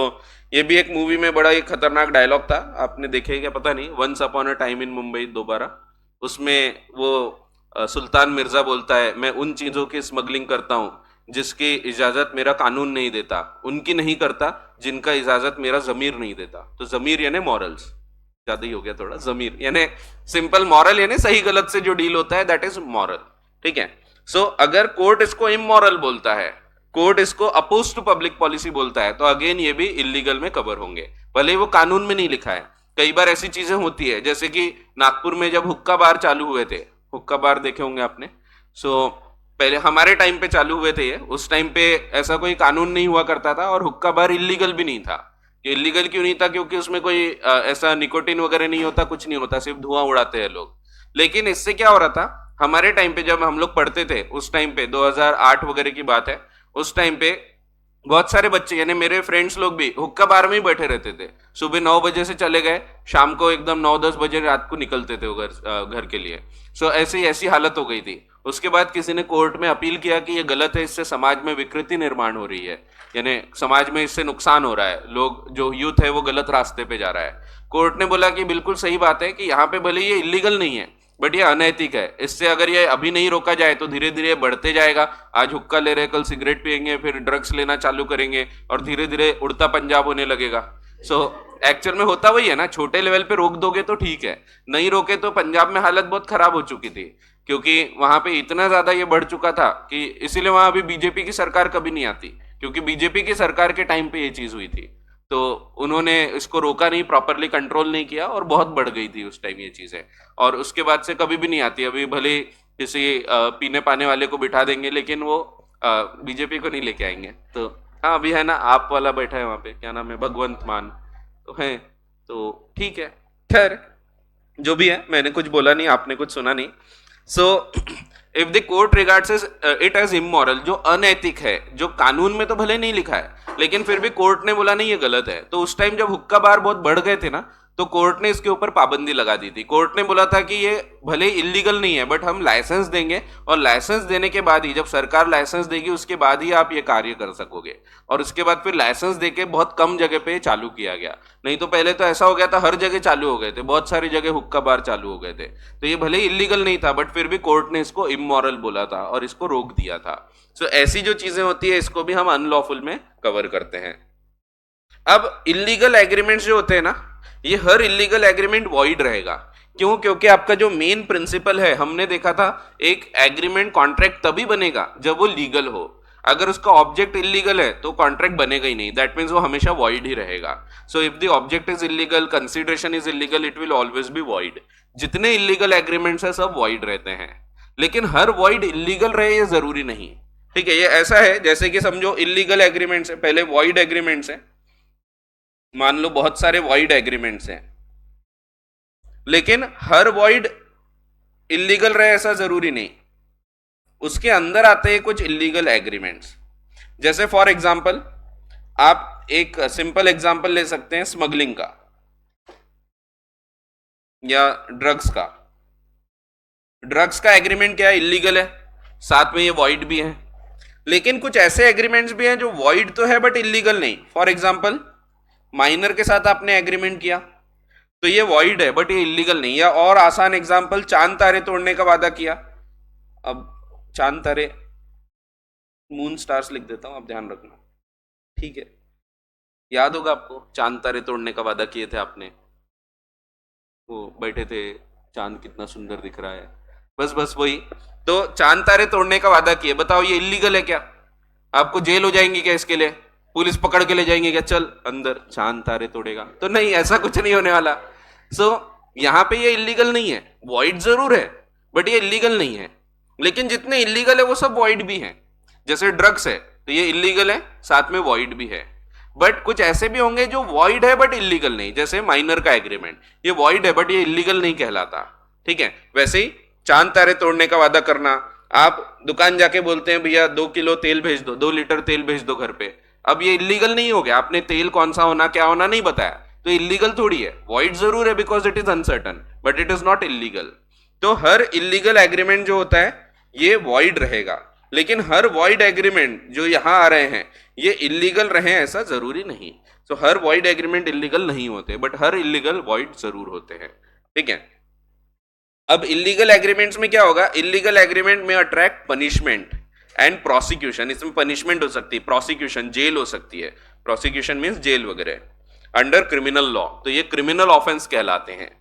ये भी एक मूवी में बड़ा ही खतरनाक डायलॉग था, आपने देखे क्या पता नहीं, once upon a time in Mumbai दोबारा। उसमें वो सुल्तान मिर्जा बोलता है मैं उन चीजों की स्मगलिंग करता हूं जिसकी इजाजत मेरा कानून नहीं देता, उनकी नहीं करता जिनका इजाजत मेरा जमीर नहीं देता। तो जमीर यानी मॉरल्स, ज्यादा ही हो गया थोड़ा, जमीर यानी सिंपल, मॉरल यानी सही गलत से जो डील होता है दैट इज मॉरल, ठीक है। सो अगर कोर्ट इसको इमोरल बोलता है, कोर्ट इसको अपोज टू पब्लिक पॉलिसी बोलता है, तो अगेन ये भी इलीगल में कवर होंगे, भले ही वो कानून में नहीं लिखा है। कई बार ऐसी चीजें होती है, जैसे कि नागपुर में जब हुक्का बार चालू हुए थे, हुक्का बार देखे होंगे आपने। सो पहले हमारे टाइम पे चालू हुए थे ये, उस टाइम पे ऐसा कोई कानून नहीं हुआ करता था और हुक्का बार इलीगल भी नहीं था। इलीगल क्यों नहीं था? क्योंकि उसमें कोई ऐसा निकोटिन वगैरह नहीं होता, कुछ नहीं होता, सिर्फ धुआं उड़ाते हैं लोग। लेकिन इससे क्या हो रहा था, हमारे टाइम पे जब हम लोग पढ़ते थे, उस टाइम पे 2008 वगैरह की बात है, उस टाइम पे बहुत सारे बच्चे यानी मेरे फ्रेंड्स लोग भी हुक्का बार में ही बैठे रहते थे। सुबह 9 बजे से चले गए, शाम को एकदम 9-10 बजे रात को निकलते थे वो घर के लिए। सो ऐसी हालत हो गई थी। उसके बाद किसी ने कोर्ट में अपील किया कि ये गलत है, इससे समाज में विकृति निर्माण हो रही है, यानी समाज में इससे नुकसान हो रहा है, लोग जो यूथ है वो गलत रास्ते पे जा रहा है। कोर्ट ने बोला कि बिल्कुल सही बात है कि यहाँ पे भले ये इलीगल नहीं है बट ये अनैतिक है, इससे अगर ये अभी नहीं रोका जाए तो धीरे धीरे बढ़ते जाएगा। आज हुक्का ले रहे, कल सिगरेट पियेंगे, फिर ड्रग्स लेना चालू करेंगे और धीरे धीरे उड़ता पंजाब होने लगेगा। सो एक्चुअल में होता वही है ना, छोटे लेवल पे रोक दोगे तो ठीक है, नहीं रोके तो पंजाब में हालत बहुत खराब हो चुकी थी, क्योंकि वहां पे इतना ज्यादा ये बढ़ चुका था कि इसीलिए वहां अभी बीजेपी की सरकार कभी नहीं आती, क्योंकि बीजेपी की सरकार के टाइम पे ये चीज हुई थी। तो उन्होंने इसको रोका नहीं, प्रॉपरली कंट्रोल नहीं किया और बहुत बढ़ गई थी उस टाइम ये चीजें, और उसके बाद से कभी भी नहीं आती। अभी भले किसी पीने पाने वाले को बिठा देंगे लेकिन वो बीजेपी को नहीं लेके आएंगे। तो हाँ, अभी है ना आप वाला बैठा है वहां पे, क्या नाम है, भगवंत मान तो है, तो ठीक है, खैर जो भी है, मैंने कुछ बोला नहीं, आपने कुछ सुना नहीं। So if the court regards it as immoral, जो अनैतिक है, जो कानून में तो भले नहीं लिखा है लेकिन फिर भी कोर्ट ने बोला नहीं ये गलत है, तो उस टाइम जब हुक्का बार बहुत बढ़ गए थे ना, तो कोर्ट ने इसके ऊपर पाबंदी लगा दी थी। कोर्ट ने बोला था कि ये भले इलीगल नहीं है बट हम लाइसेंस देंगे, और लाइसेंस देने के बाद ही, जब सरकार लाइसेंस देगी उसके बाद ही आप ये कार्य कर सकोगे। और उसके बाद फिर लाइसेंस देके बहुत कम जगह पे चालू किया गया। नहीं तो पहले तो ऐसा हो गया था, हर जगह चालू हो गए थे, बहुत सारी जगह हुक्का बार चालू हो गए थे। तो ये भले इलीगल नहीं था बट फिर भी कोर्ट ने इसको इमोरल बोला था और इसको रोक दिया था। सो ऐसी जो चीजें होती है इसको भी हम अनलॉफुल में कवर करते हैं। अब इलीगल एग्रीमेंट्स जो होते हैं ना, ये हर इलीगल एग्रीमेंट वॉइड रहेगा। क्यों? क्योंकि आपका जो मेन प्रिंसिपल है, हमने देखा था, एक एग्रीमेंट कॉन्ट्रैक्ट तभी बनेगा जब वो लीगल हो। अगर उसका ऑब्जेक्ट इलीगल है तो कॉन्ट्रैक्ट बनेगा ही नहीं, दैट मीन्स वो हमेशा वॉइड ही रहेगा। सो if the object is illegal, consideration is illegal, it will always be void. जितने इलीगल एग्रीमेंट्स है सब वॉइड रहते हैं, लेकिन हर वॉइड इलीगल रहे ये जरूरी नहीं। ठीक है, ये ऐसा है जैसे कि समझो इलीगल एग्रीमेंट्स है, पहले वॉइड एग्रीमेंट्स है, मान लो बहुत सारे वॉइड एग्रीमेंट्स हैं, लेकिन हर वॉइड इलीगल रहे ऐसा जरूरी नहीं। उसके अंदर आते हैं कुछ इलीगल एग्रीमेंट्स। जैसे फॉर एग्जांपल, आप एक सिंपल एग्जांपल ले सकते हैं स्मगलिंग का या ड्रग्स का। ड्रग्स का एग्रीमेंट क्या है? इलीगल है, साथ में ये वॉइड भी है। लेकिन कुछ ऐसे एग्रीमेंट्स भी हैं जो वॉइड तो है बट इलीगल नहीं। फॉर एग्जांपल, माइनर के साथ आपने एग्रीमेंट किया तो ये वॉइड है बट ये इलीगल नहीं। या और आसान एग्जांपल, चांद तारे तोड़ने का वादा किया। अब चांद तारे, मून स्टार्स लिख देता हूं, आप ध्यान रखना, ठीक है? याद होगा आपको, चांद तारे तोड़ने का वादा किए थे आपने, वो बैठे थे, चांद कितना सुंदर दिख रहा है, बस बस वही। तो चांद तारे तोड़ने का वादा किए, बताओ ये इलीगल है क्या? आपको जेल हो जाएंगी क्या इसके लिए? पुलिस पकड़ के ले जाएंगे क्या, चल अंदर, चांद तारे तोड़ेगा? तो नहीं, ऐसा कुछ नहीं होने वाला। सो यहां पे ये इलीगल नहीं है, वॉइड जरूर है बट ये इलीगल नहीं है। लेकिन जितने इलीगल है वो सब वॉइड भी हैं। जैसे ड्रग्स है तो ये इलीगल है, साथ में वॉइड भी है। बट कुछ ऐसे भी होंगे जो वॉइड है बट इलीगल नहीं, जैसे माइनर का एग्रीमेंट, ये वॉइड है बट ये इलीगल नहीं कहलाता। ठीक है, वैसे ही चांद तारे तोड़ने का वादा करना, आप दुकान जाके बोलते हैं भैया 2 किलो तेल भेज दो, 2 लीटर तेल भेज दो घर पे। अब ये इलीगल नहीं हो गया, आपने तेल कौन सा होना क्या होना नहीं बताया, तो इलीगल थोड़ी है। वॉइड जरूर है because it is uncertain but it is not illegal. तो हर इलीगल एग्रीमेंट जो होता है ये वॉइड रहेगा, लेकिन हर वॉइड एग्रीमेंट जो यहां आ रहे हैं ये इलीगल रहे ऐसा जरूरी नहीं। तो हर वॉइड एग्रीमेंट इलीगल नहीं होते बट हर इलीगल वॉइड जरूर होते हैं। ठीक है, अब इलीगल एग्रीमेंट्स में क्या होगा? इलीगल एग्रीमेंट में अट्रैक्ट पनिशमेंट एंड प्रोसिक्यूशन। इसमें पनिशमेंट हो सकती है, प्रोसिक्यूशन जेल हो सकती है। प्रोसिक्यूशन मींस जेल वगैरह अंडर क्रिमिनल लॉ, तो ये क्रिमिनल ऑफेंस कहलाते हैं।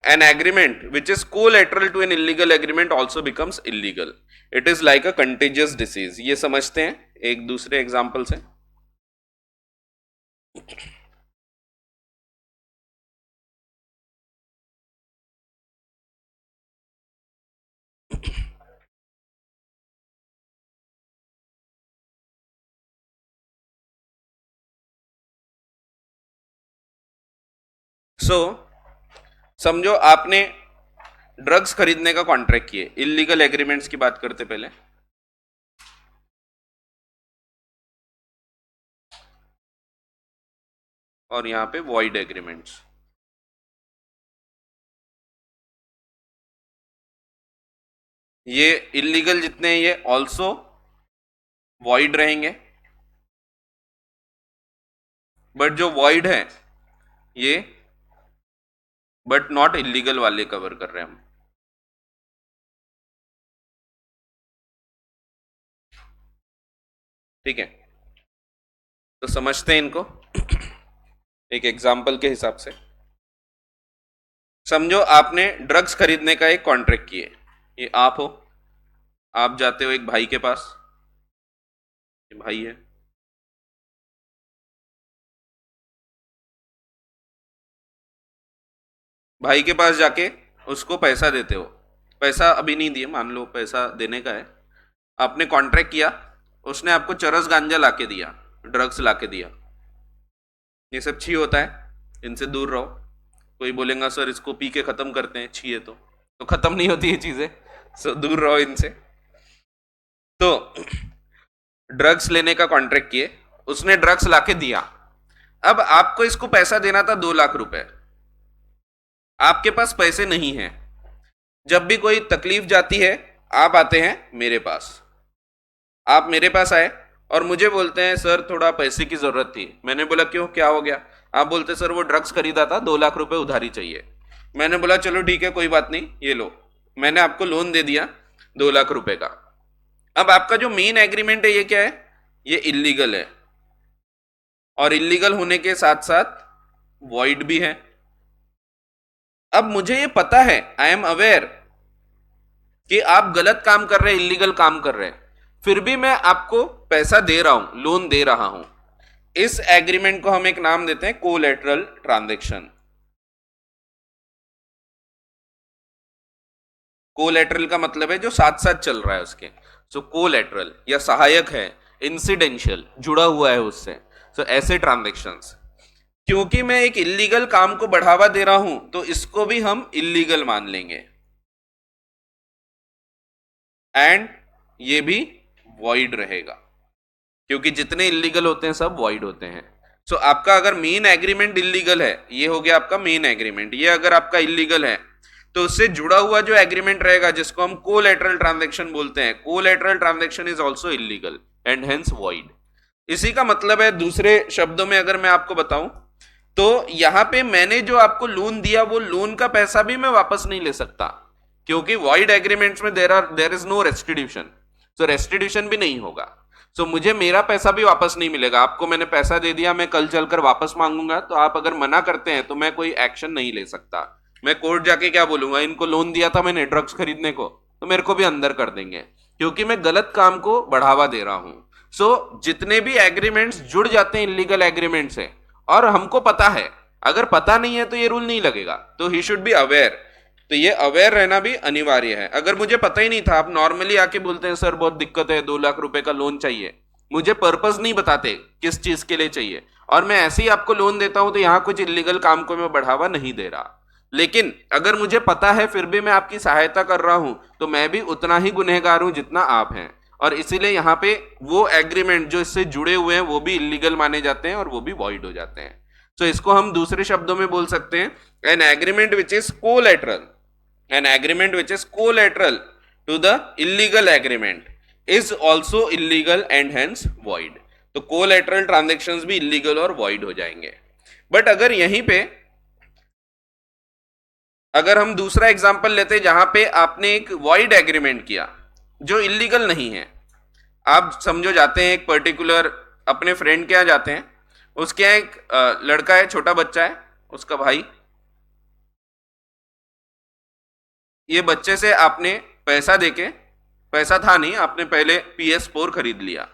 An agreement which is collateral to an illegal agreement also becomes illegal. It is like a contagious disease. ये समझते हैं एक दूसरे एग्जाम्पल से। सो समझो आपने ड्रग्स खरीदने का कॉन्ट्रैक्ट किए, इलीगल एग्रीमेंट्स की बात करते पहले। और यहां पे वॉइड एग्रीमेंट्स, ये इलीगल जितने हैं ये ऑल्सो वॉइड रहेंगे, बट जो वॉइड है ये बट नॉट इलीगल वाले कवर कर रहे हैं हम। ठीक है, तो समझते हैं इनको एक एग्जाम्पल के हिसाब से। समझो आपने ड्रग्स खरीदने का एक कॉन्ट्रैक्ट किए, ये आप हो, आप जाते हो एक भाई के पास, ये भाई है, भाई के पास जाके उसको पैसा देते हो। पैसा अभी नहीं दिए, मान लो पैसा देने का है, आपने कॉन्ट्रैक्ट किया, उसने आपको चरस गांजा लाके दिया, ड्रग्स लाके दिया। ये सब छी होता है, इनसे दूर रहो। कोई बोलेगा सर इसको पी के खत्म करते हैं, छी है तो खत्म नहीं होती ये चीजें, सो दूर रहो इनसे। तो ड्रग्स लेने का कॉन्ट्रैक्ट किए, उसने ड्रग्स लाके दिया, अब आपको इसको पैसा देना था 2 लाख रुपए। आपके पास पैसे नहीं हैं, जब भी कोई तकलीफ जाती है आप आते हैं मेरे पास। आप मेरे पास आए और मुझे बोलते हैं सर थोड़ा पैसे की जरूरत थी। मैंने बोला क्यों, क्या हो गया? आप बोलते सर वो ड्रग्स खरीदा था, 2 लाख रुपए उधारी चाहिए। मैंने बोला चलो ठीक है कोई बात नहीं, ये लो, मैंने आपको लोन दे दिया 2 लाख रुपए का। अब आपका जो मेन एग्रीमेंट है ये क्या है? ये इलीगल है, और इलीगल होने के साथ साथ वॉइड भी है। अब मुझे ये पता है, आई एम अवेयर कि आप गलत काम कर रहे हैं, इलीगल काम कर रहे हैं, फिर भी मैं आपको पैसा दे रहा हूं, लोन दे रहा हूं। इस एग्रीमेंट को हम एक नाम देते हैं कोलैटरल ट्रांजैक्शन। कोलैटरल का मतलब है जो साथ साथ चल रहा है उसके। सो कोलैटरल या सहायक है, इंसिडेंशियल, जुड़ा हुआ है उससे। सो ऐसे ट्रांजैक्शंस, क्योंकि मैं एक इलीगल काम को बढ़ावा दे रहा हूं तो इसको भी हम इलीगल मान लेंगे, एंड ये भी वॉइड रहेगा, क्योंकि जितने इलीगल होते हैं सब वॉइड होते हैं। सो आपका अगर मेन एग्रीमेंट इलीगल है, ये हो गया आपका मेन एग्रीमेंट, ये अगर आपका इलीगल है तो उससे जुड़ा हुआ जो एग्रीमेंट रहेगा जिसको हम कोलैटरल ट्रांजैक्शन बोलते हैं, collateral transaction is also illegal and hence void. इसी का मतलब है, दूसरे शब्दों में अगर मैं आपको बताऊं तो यहां पे मैंने जो आपको लोन दिया वो लोन का पैसा भी मैं वापस नहीं ले सकता, क्योंकि वॉइड एग्रीमेंट्स में there is no restitution. So restitution भी नहीं होगा। सो मुझे मेरा पैसा भी वापस नहीं मिलेगा। आपको मैंने पैसा दे दिया, मैं कल चलकर वापस मांगूंगा तो आप अगर मना करते हैं तो मैं कोई एक्शन नहीं ले सकता। मैं कोर्ट जाके क्या बोलूंगा, इनको लोन दिया था मैंने ड्रग्स खरीदने को, तो मेरे को भी अंदर कर देंगे, क्योंकि मैं गलत काम को बढ़ावा दे रहा हूं। सो जितने भी एग्रीमेंट्स जुड़ जाते हैं इलीगल एग्रीमेंट से, और हमको पता है, अगर पता नहीं है तो ये रूल नहीं लगेगा, तो ही शुड बी अवेयर। तो ये अवेयर रहना भी अनिवार्य है। अगर मुझे पता ही नहीं था, आप नॉर्मली आके बोलते हैं सर बहुत दिक्कत है, 2 लाख रुपए का लोन चाहिए, मुझे पर्पस नहीं बताते किस चीज के लिए चाहिए, और मैं ऐसे ही आपको लोन देता हूं तो यहां कुछ इलीगल काम को मैं बढ़ावा नहीं दे रहा। लेकिन अगर मुझे पता है फिर भी मैं आपकी सहायता कर रहा हूं तो मैं भी उतना ही गुनहगार हूं जितना आप हैं, और इसीलिए यहां पे वो एग्रीमेंट जो इससे जुड़े हुए हैं वो भी इलीगल माने जाते हैं और वो भी वॉइड हो जाते हैं। तो इसको हम दूसरे शब्दों में बोल सकते हैं, N agreement which is collateral, an agreement which is collateral to the illegal agreement is also illegal and hence void। तो collateral transactions भी illegal और void हो जाएंगे। बट अगर यहीं पे अगर हम दूसरा एग्जांपल लेते हैं जहां पे आपने एक void एग्रीमेंट किया जो इलीगल नहीं है, आप समझो जाते हैं एक पर्टिकुलर अपने फ्रेंड के यहाँ जाते हैं, उसके यहाँ एक लड़का है, छोटा बच्चा है, उसका भाई, ये बच्चे से आपने पैसा देके, पैसा था नहीं, आपने पहले PS4 खरीद लिया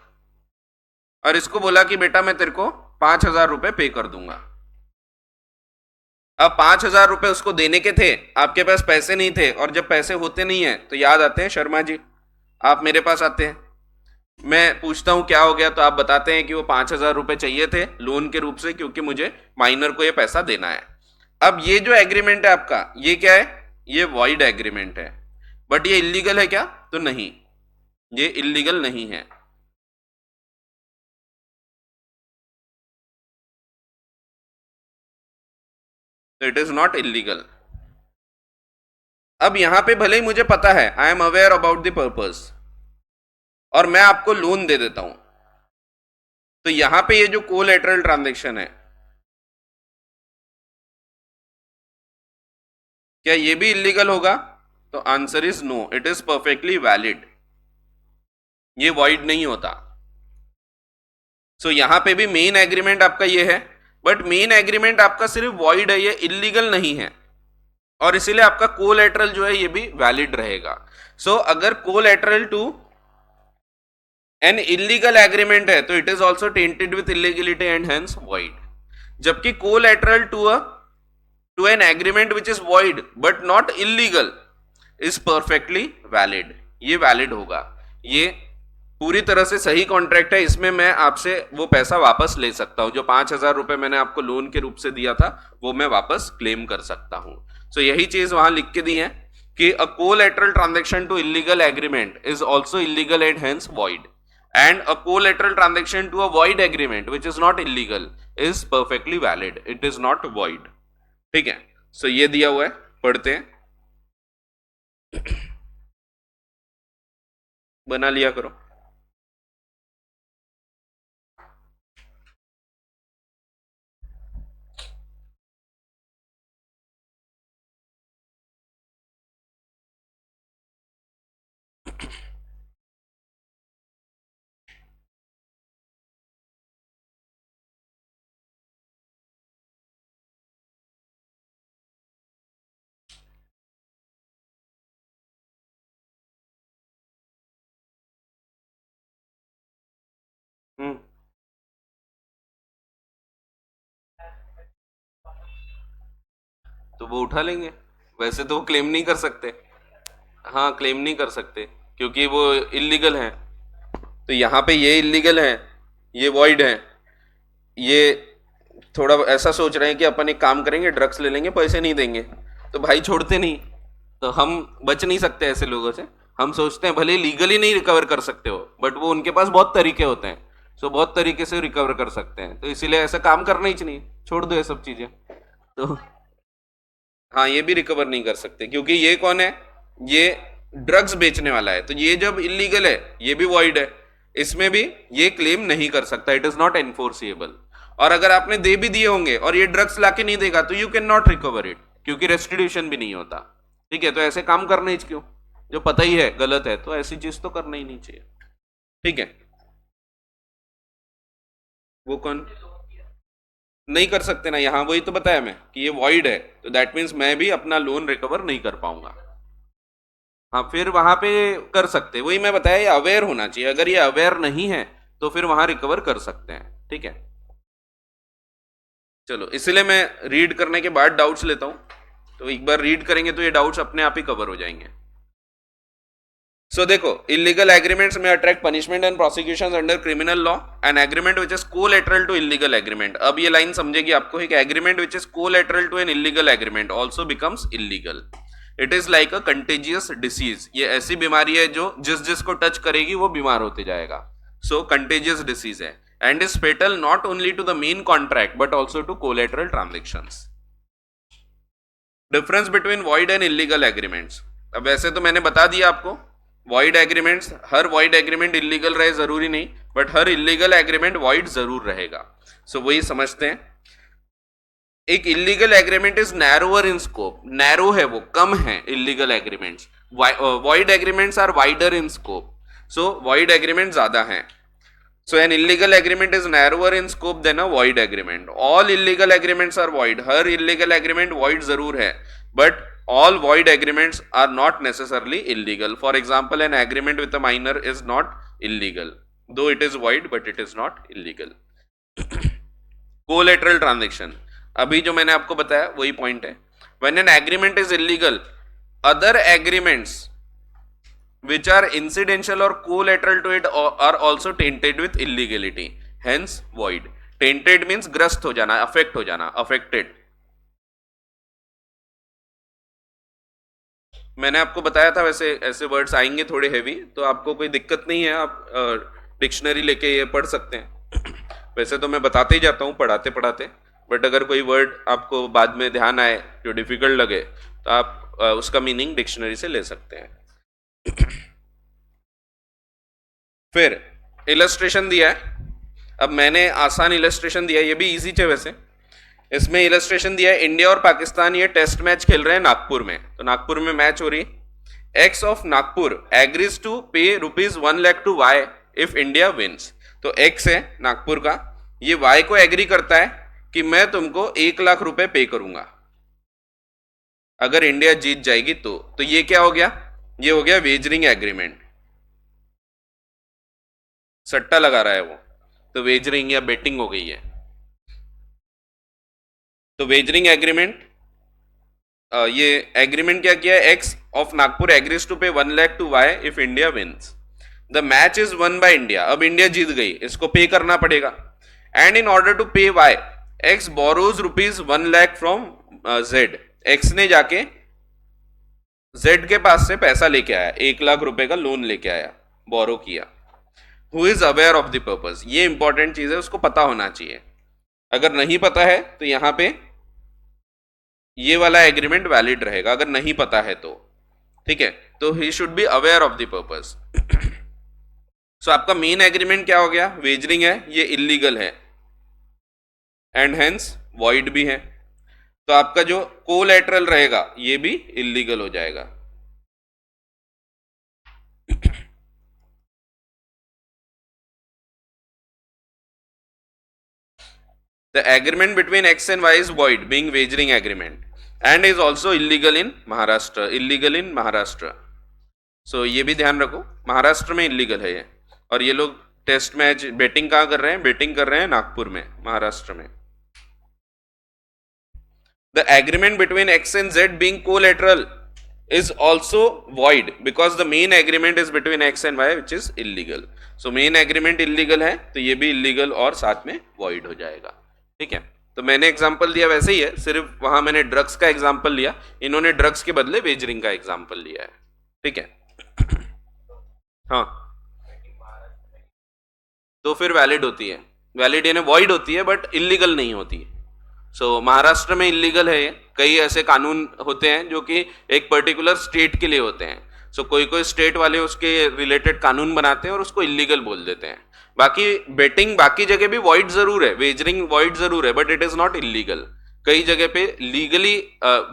और इसको बोला कि बेटा मैं तेरे को 5,000 रुपए पे कर दूंगा। अब 5,000 रुपए उसको देने के थे, आपके पास पैसे नहीं थे, और जब पैसे होते नहीं है तो याद आते हैं शर्मा जी, आप मेरे पास आते हैं, मैं पूछता हूं क्या हो गया, तो आप बताते हैं कि वो 5,000 रुपए चाहिए थे लोन के रूप से, क्योंकि मुझे माइनर को ये पैसा देना है। अब ये जो एग्रीमेंट है आपका, ये क्या है? ये वॉइड एग्रीमेंट है। बट ये इलीगल है क्या? तो नहीं, ये इलीगल नहीं है। तो इट इज नॉट इलीगल। अब यहां पे भले ही मुझे पता है, I am aware about the purpose, और मैं आपको लोन दे देता हूं, तो यहां पे ये जो कोलैटरल ट्रांजैक्शन है, क्या ये भी इलीगल होगा? तो answer is no, it is perfectly valid, ये वॉइड नहीं होता। सो यहां पे भी मेन एग्रीमेंट आपका ये है, बट मेन एग्रीमेंट आपका सिर्फ वॉइड है, ये इलीगल नहीं है, और इसीलिए आपका कोलैटरल जो है ये भी वैलिड रहेगा। सो अगर collateral to an illegal agreement है तो it is also tainted with illegality and hence void, जबकि collateral to an agreement which is void but not illegal is perfectly valid, ये वैलिड होगा, ये पूरी तरह से सही कॉन्ट्रैक्ट है, इसमें मैं आपसे वो पैसा वापस ले सकता हूं, जो 5,000 रुपए मैंने आपको लोन के रूप से दिया था वो मैं वापस क्लेम कर सकता हूं। सो यही चीज वहां लिख के दी है कि a collateral transaction to illegal agreement is also illegal and hence void, and a collateral transaction to a void agreement which is not illegal is perfectly valid, it is not void। ठीक है, सो ये दिया हुआ है, पढ़ते हैं, बना लिया करो। हम्म। तो वो उठा लेंगे, वैसे तो वो क्लेम नहीं कर सकते। हाँ, क्लेम नहीं कर सकते क्योंकि वो इलीगल है। तो यहाँ पे ये इलीगल है, ये वॉइड है, ये थोड़ा ऐसा सोच रहे हैं कि अपन एक काम करेंगे, ड्रग्स ले लेंगे, पैसे नहीं देंगे, तो भाई छोड़ते नहीं। तो हम बच नहीं सकते ऐसे लोगों से। हम सोचते हैं भले लीगली नहीं रिकवर कर सकते हो, बट वो उनके पास बहुत तरीके होते हैं, सो बहुत तरीके से रिकवर कर सकते हैं, तो इसीलिए ऐसा काम करना ही चाहिए, छोड़ दो ये सब चीजें। तो हाँ, ये भी रिकवर नहीं कर सकते क्योंकि ये कौन है, ये ड्रग्स बेचने वाला है, तो ये जब इलीगल है ये भी वॉइड है, इसमें भी ये क्लेम नहीं कर सकता, इट इज नॉट एनफोर्सिएबल। और अगर आपने दे भी दिए होंगे और ये ड्रग्स लाके नहीं देगा तो you can not recover it, क्योंकि रेस्टिट्यूशन भी नहीं होता। ठीक है, तो ऐसे काम करने ही क्यों, जो पता ही है गलत है, तो ऐसी चीज तो करना ही नहीं चाहिए। ठीक है, वो कौन, नहीं कर सकते ना, यहां वही तो बताया मैं कि ये वॉइड है, तो दैट मीन्स मैं भी अपना लोन रिकवर नहीं कर पाऊंगा। हाँ, फिर वहां पे कर सकते, वही मैं बताया, ये अवेयर होना चाहिए, अगर ये अवेयर नहीं है तो फिर वहां रिकवर कर सकते हैं। ठीक है, चलो, इसलिए मैं रीड करने के बाद डाउट्स लेता हूं, तो एक बार रीड करेंगे तो ये डाउट्स अपने आप ही कवर हो जाएंगे। सो देखो, इलीगल एग्रीमेंट्स में attract punishment and prosecution under criminal law, an agreement which is collateral to illegal agreement. अब ये लाइन समझेगी आपको, एक agreement which is collateral to an illegal agreement also becomes illegal. It is like a contagious disease, ये ऐसी बीमारी है जो जिस जिसको टच करेगी वो बीमार होते जाएगा। सो कंटेजियस डिसीज है, and is fatal not only to the main contract but also to collateral transactions. Difference between void and illegal agreements, अब वैसे तो मैंने बता दिया आपको, वॉइड एग्रीमेंट्स, हर वॉइड एग्रीमेंट इलीगल रहे जरूरी नहीं, बट हर इलीगल एग्रीमेंट वॉइड जरूर रहेगा। सो वही समझते हैं। एक illegal agreement is narrower in scope, narrow है वो, कम है illegal agreements, void agreements are wider in scope, so void agreement ज्यादा है। So an illegal agreement is narrower in scope than a void agreement. All illegal agreements are void. Her illegal agreement void जरूर है, but all void agreements are not necessarily illegal. For example, an agreement with a minor is not illegal, though it is void, but it is not illegal. Collateral transaction, अभी जो मैंने आपको बताया वही point है। When an agreement is illegal, other agreements which are incidental or collateral to it are also tainted with illegality, hence void. Tainted means ग्रस्त हो जाना, अफेक्ट हो जाना, अफेक्टेड। मैंने आपको बताया था, वैसे ऐसे वर्ड्स आएंगे थोड़े हैवी, तो आपको कोई दिक्कत नहीं है, आप डिक्शनरी लेके ये पढ़ सकते हैं। वैसे तो मैं बताते ही जाता हूँ पढ़ाते पढ़ाते, बट अगर कोई वर्ड आपको बाद में ध्यान आए जो डिफिकल्ट लगे तो आप उसका मीनिंग डिक्शनरी से ले सकते हैं। फिर इलस्ट्रेशन दिया है, अब मैंने आसान इलस्ट्रेशन दिया है, ये भी इजी थे वैसे। इसमें इलस्ट्रेशन दिया है, इंडिया और पाकिस्तान ये टेस्ट मैच खेल रहे हैं नागपुर में, तो नागपुर में मैच हो रही, X of Nagpur agrees to pay ₹1 lakh to Y if India wins. तो एक्स है नागपुर का, ये वाई को एग्री करता है कि मैं तुमको ₹1 लाख पे करूंगा अगर इंडिया जीत जाएगी तो ये क्या हो गया, ये हो गया वेजरिंग एग्रीमेंट, सट्टा लगा रहा है वो, तो वेजरिंग या बेटिंग हो गई है। तो वेजरिंग एग्रीमेंट, ये एग्रीमेंट क्या किया है, X of Nagpur agrees to pay 1 lakh to Y if India wins. The match is won by India, अब इंडिया जीत गई, इसको पे करना पड़ेगा, and in order to pay Y X borrows ₹1 lakh from Z. X ने जाके जेड के पास से पैसा लेके आया, ₹1 लाख का लोन लेके आया, बोरो किया। Who is aware of the purpose, ये इंपॉर्टेंट चीज है, उसको पता होना चाहिए। अगर नहीं पता है तो यहां पे ये वाला एग्रीमेंट वैलिड रहेगा अगर नहीं पता है तो, ठीक है। तो he should be aware of the purpose. So आपका मेन एग्रीमेंट क्या हो गया, वेजरिंग है, ये इलीगल है एंड हेंस वॉइड भी है। तो आपका जो कोलैटरल रहेगा ये भी इलीगल हो जाएगा। The agreement between X and Y is void, being wagering agreement, and is also illegal in Maharashtra. Illegal in Maharashtra. So ये भी ध्यान रखो, महाराष्ट्र में इलीगल है ये। और ये लोग टेस्ट मैच बेटिंग कहाँ कर रहे हैं, बेटिंग कर रहे हैं नागपुर में, महाराष्ट्र में। The agreement between X and Z being collateral is also void because the main agreement is between X and Y which is illegal. So main agreement illegal है तो ये भी illegal और साथ में void हो जाएगा, ठीक है। तो मैंने एग्जांपल दिया वैसे ही है, सिर्फ वहां मैंने ड्रग्स का एग्जांपल लिया, इन्होंने ड्रग्स के बदले वेजरिंग का एग्जांपल लिया है, ठीक है। हाँ, तो फिर वैलिड होती है, वैलिड यानी वॉइड होती है बट इलीगल नहीं होती है। सो महाराष्ट्र में इलीगल है ये। कई ऐसे कानून होते हैं जो कि एक पर्टिकुलर स्टेट के लिए होते हैं। सो कोई कोई स्टेट वाले उसके रिलेटेड कानून बनाते हैं और उसको इलीगल बोल देते हैं। बाकी बेटिंग बाकी जगह भी वॉइड जरूर है, वेजरिंग वॉइड जरूर है but it is not illegal. कई जगह पे लीगली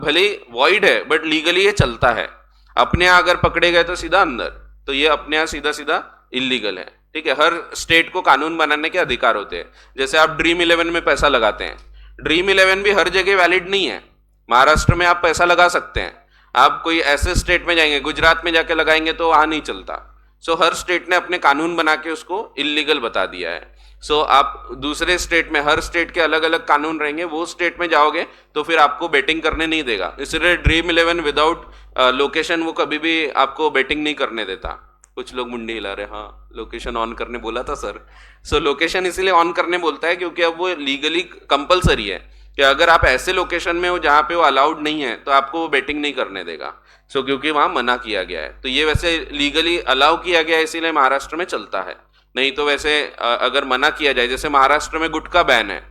भले वॉइड है बट लीगली ये चलता है। अपने यहाँ अगर पकड़े गए तो सीधा अंदर, तो ये अपने यहाँ सीधा सीधा इलीगल है, ठीक है। हर स्टेट को कानून बनाने के अधिकार होते हैं। जैसे आप ड्रीम 11 में पैसा लगाते हैं, ड्रीम 11 भी हर जगह वैलिड नहीं है। महाराष्ट्र में आप पैसा लगा सकते हैं, आप कोई ऐसे स्टेट में जाएंगे, गुजरात में जाके लगाएंगे तो वहां नहीं चलता। सो हर स्टेट ने अपने कानून बना के उसको इलीगल बता दिया है। सो आप दूसरे स्टेट में, हर स्टेट के अलग अलग कानून रहेंगे, वो स्टेट में जाओगे तो फिर आपको बेटिंग करने नहीं देगा। इसलिए ड्रीम 11 विदाउट लोकेशन वो कभी भी आपको बेटिंग नहीं करने देता। कुछ लोग मुंडी हिला रहे, हाँ लोकेशन ऑन करने बोला था सर। सो लोकेशन इसीलिए ऑन करने बोलता है क्योंकि अब वो लीगली कंपलसरी है कि अगर आप ऐसे लोकेशन में हो जहां पे वो अलाउड नहीं है तो आपको वो बेटिंग नहीं करने देगा। सो क्योंकि वहां मना किया गया है, तो ये वैसे लीगली अलाउ किया गया है इसीलिए महाराष्ट्र में चलता है। नहीं तो वैसे अगर मना किया जाए, जैसे महाराष्ट्र में गुटखा बैन है,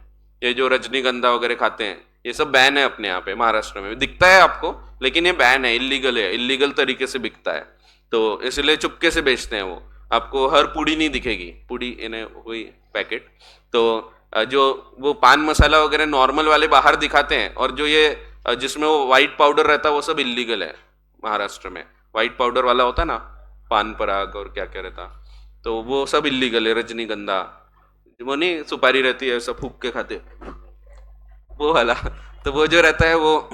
ये जो रजनीगंधा वगैरह खाते हैं ये सब बैन है अपने यहाँ पे महाराष्ट्र में, दिखता है आपको लेकिन ये बैन है, इलीगल है, इलीगल तरीके से बिकता है। तो इसलिए चुपके से बेचते हैं वो, आपको हर पुड़ी नहीं दिखेगी, पुड़ी इन्हें हुई पैकेट। तो जो वो पान मसाला वगैरह नॉर्मल वाले बाहर दिखाते हैं, और जो ये जिसमें वो व्हाइट पाउडर रहता है वो सब इलीगल है महाराष्ट्र में। व्हाइट पाउडर वाला होता ना, पान पराग और क्या क्या रहता, तो वो सब इलीगल है। रजनीगंधा वो नहीं सुपारी रहती है सब फूक के खाते, वो वाला, तो वो जो रहता है वो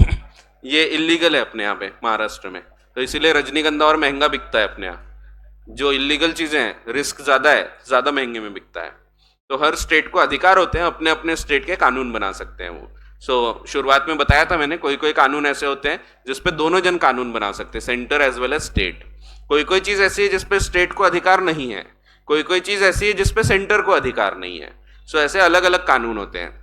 ये इलीगल है अपने यहाँ पे महाराष्ट्र में। तो इसीलिए रजनीगंधा और महंगा बिकता है अपने यहाँ। जो इलीगल चीजें हैं रिस्क ज्यादा है, ज्यादा महंगे में बिकता है। तो हर स्टेट को अधिकार होते हैं, अपने अपने स्टेट के कानून बना सकते हैं वो। शुरुआत में बताया था मैंने, कोई कोई कानून ऐसे होते हैं जिसपे दोनों जन कानून बना सकते हैं, centre as well as state. कोई कोई चीज ऐसी है जिसपे स्टेट को अधिकार नहीं है, कोई कोई चीज ऐसी है जिसपे सेंटर को अधिकार नहीं है। ऐसे अलग अलग कानून होते हैं।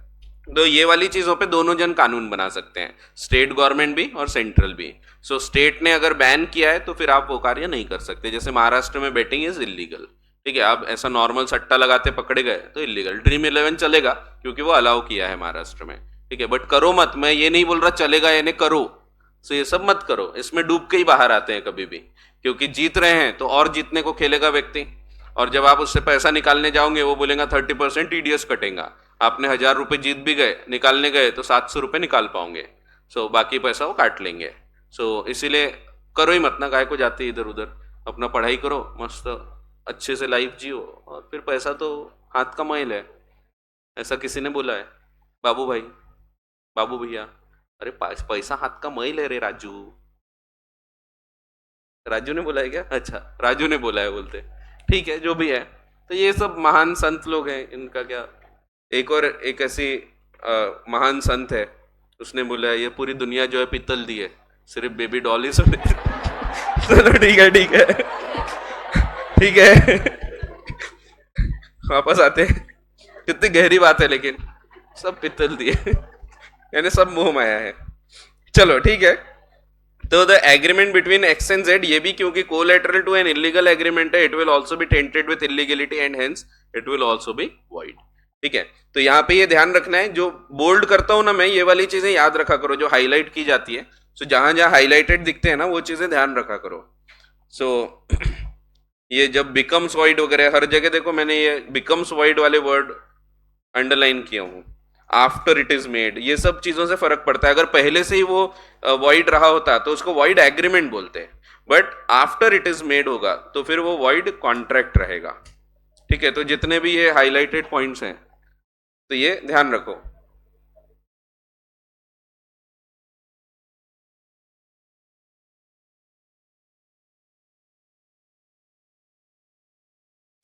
तो ये वाली चीजों पे दोनों जन कानून बना सकते हैं, स्टेट गवर्नमेंट भी और सेंट्रल भी। स्टेट ने अगर बैन किया है तो फिर आप वो कार्य नहीं कर सकते। जैसे महाराष्ट्र में बेटिंग इज इलीगल, ठीक है, आप ऐसा नॉर्मल सट्टा लगाते पकड़े गए तो इलीगल। ड्रीम 11 चलेगा क्योंकि वो अलाउ किया है महाराष्ट्र में, ठीक है, बट करो मत। मैं ये नहीं बोल रहा चलेगा यानी करो, ये सब मत करो, इसमें डूब के ही बाहर आते हैं कभी भी। क्योंकि जीत रहे हैं तो और जीतने को खेलेगा व्यक्ति, और जब आप उससे पैसा निकालने जाओगे वो बोलेगा 30% टीडीएस कटेगा। आपने 1000 रुपये जीत भी गए, निकालने गए तो 700 रुपये निकाल पाओगे। बाकी पैसा वो काट लेंगे। इसीलिए करो ही मत ना, गाय को जाते इधर उधर, अपना पढ़ाई करो, मस्त अच्छे से लाइफ जियो, और फिर पैसा तो हाथ का मैल है, ऐसा किसी ने बोला है। बाबू भाई, बाबू भैया, अरे पैसा हाथ का मैल है रे राजू। राजू ने बोला है क्या? अच्छा, राजू ने बोला है बोलते, ठीक है जो भी है। तो ये सब महान संत लोग हैं, इनका क्या। एक और एक ऐसी महान संत है, उसने बोला है ये पूरी दुनिया जो है पित्तल दी है, सिर्फ बेबी डॉल ही सब। चलो ठीक है, ठीक है, ठीक है, वापस आते हैं। कितनी गहरी बात है, लेकिन सब पित्तल दिए यानी सब मोह माया है। चलो ठीक है। तो the agreement between X and Z, ये भी क्योंकि collateral to an illegal agreement है, it will also be tainted with illegality and hence it will also be void. ठीक है, तो यहाँ पे ये ध्यान रखना है, जो बोल्ड करता हूं ना मैं, ये वाली चीजें याद रखा करो जो हाईलाइट की जाती है। सो जहां जहां हाईलाइटेड दिखते हैं ना वो चीजें ध्यान रखा करो। सो ये जब बिकम्स वाइड वगैरह हर जगह देखो मैंने ये बिकम्स वाइड वाले वर्ड अंडरलाइन किया हूं। आफ्टर इट इज मेड, ये सब चीजों से फर्क पड़ता है। अगर पहले से ही वो वाइड रहा होता तो उसको वाइड एग्रीमेंट बोलते हैं, but after it is made होगा तो फिर वो वाइड कॉन्ट्रैक्ट रहेगा। ठीक है, तो जितने भी ये हाईलाइटेड पॉइंट्स हैं तो ये ध्यान रखो।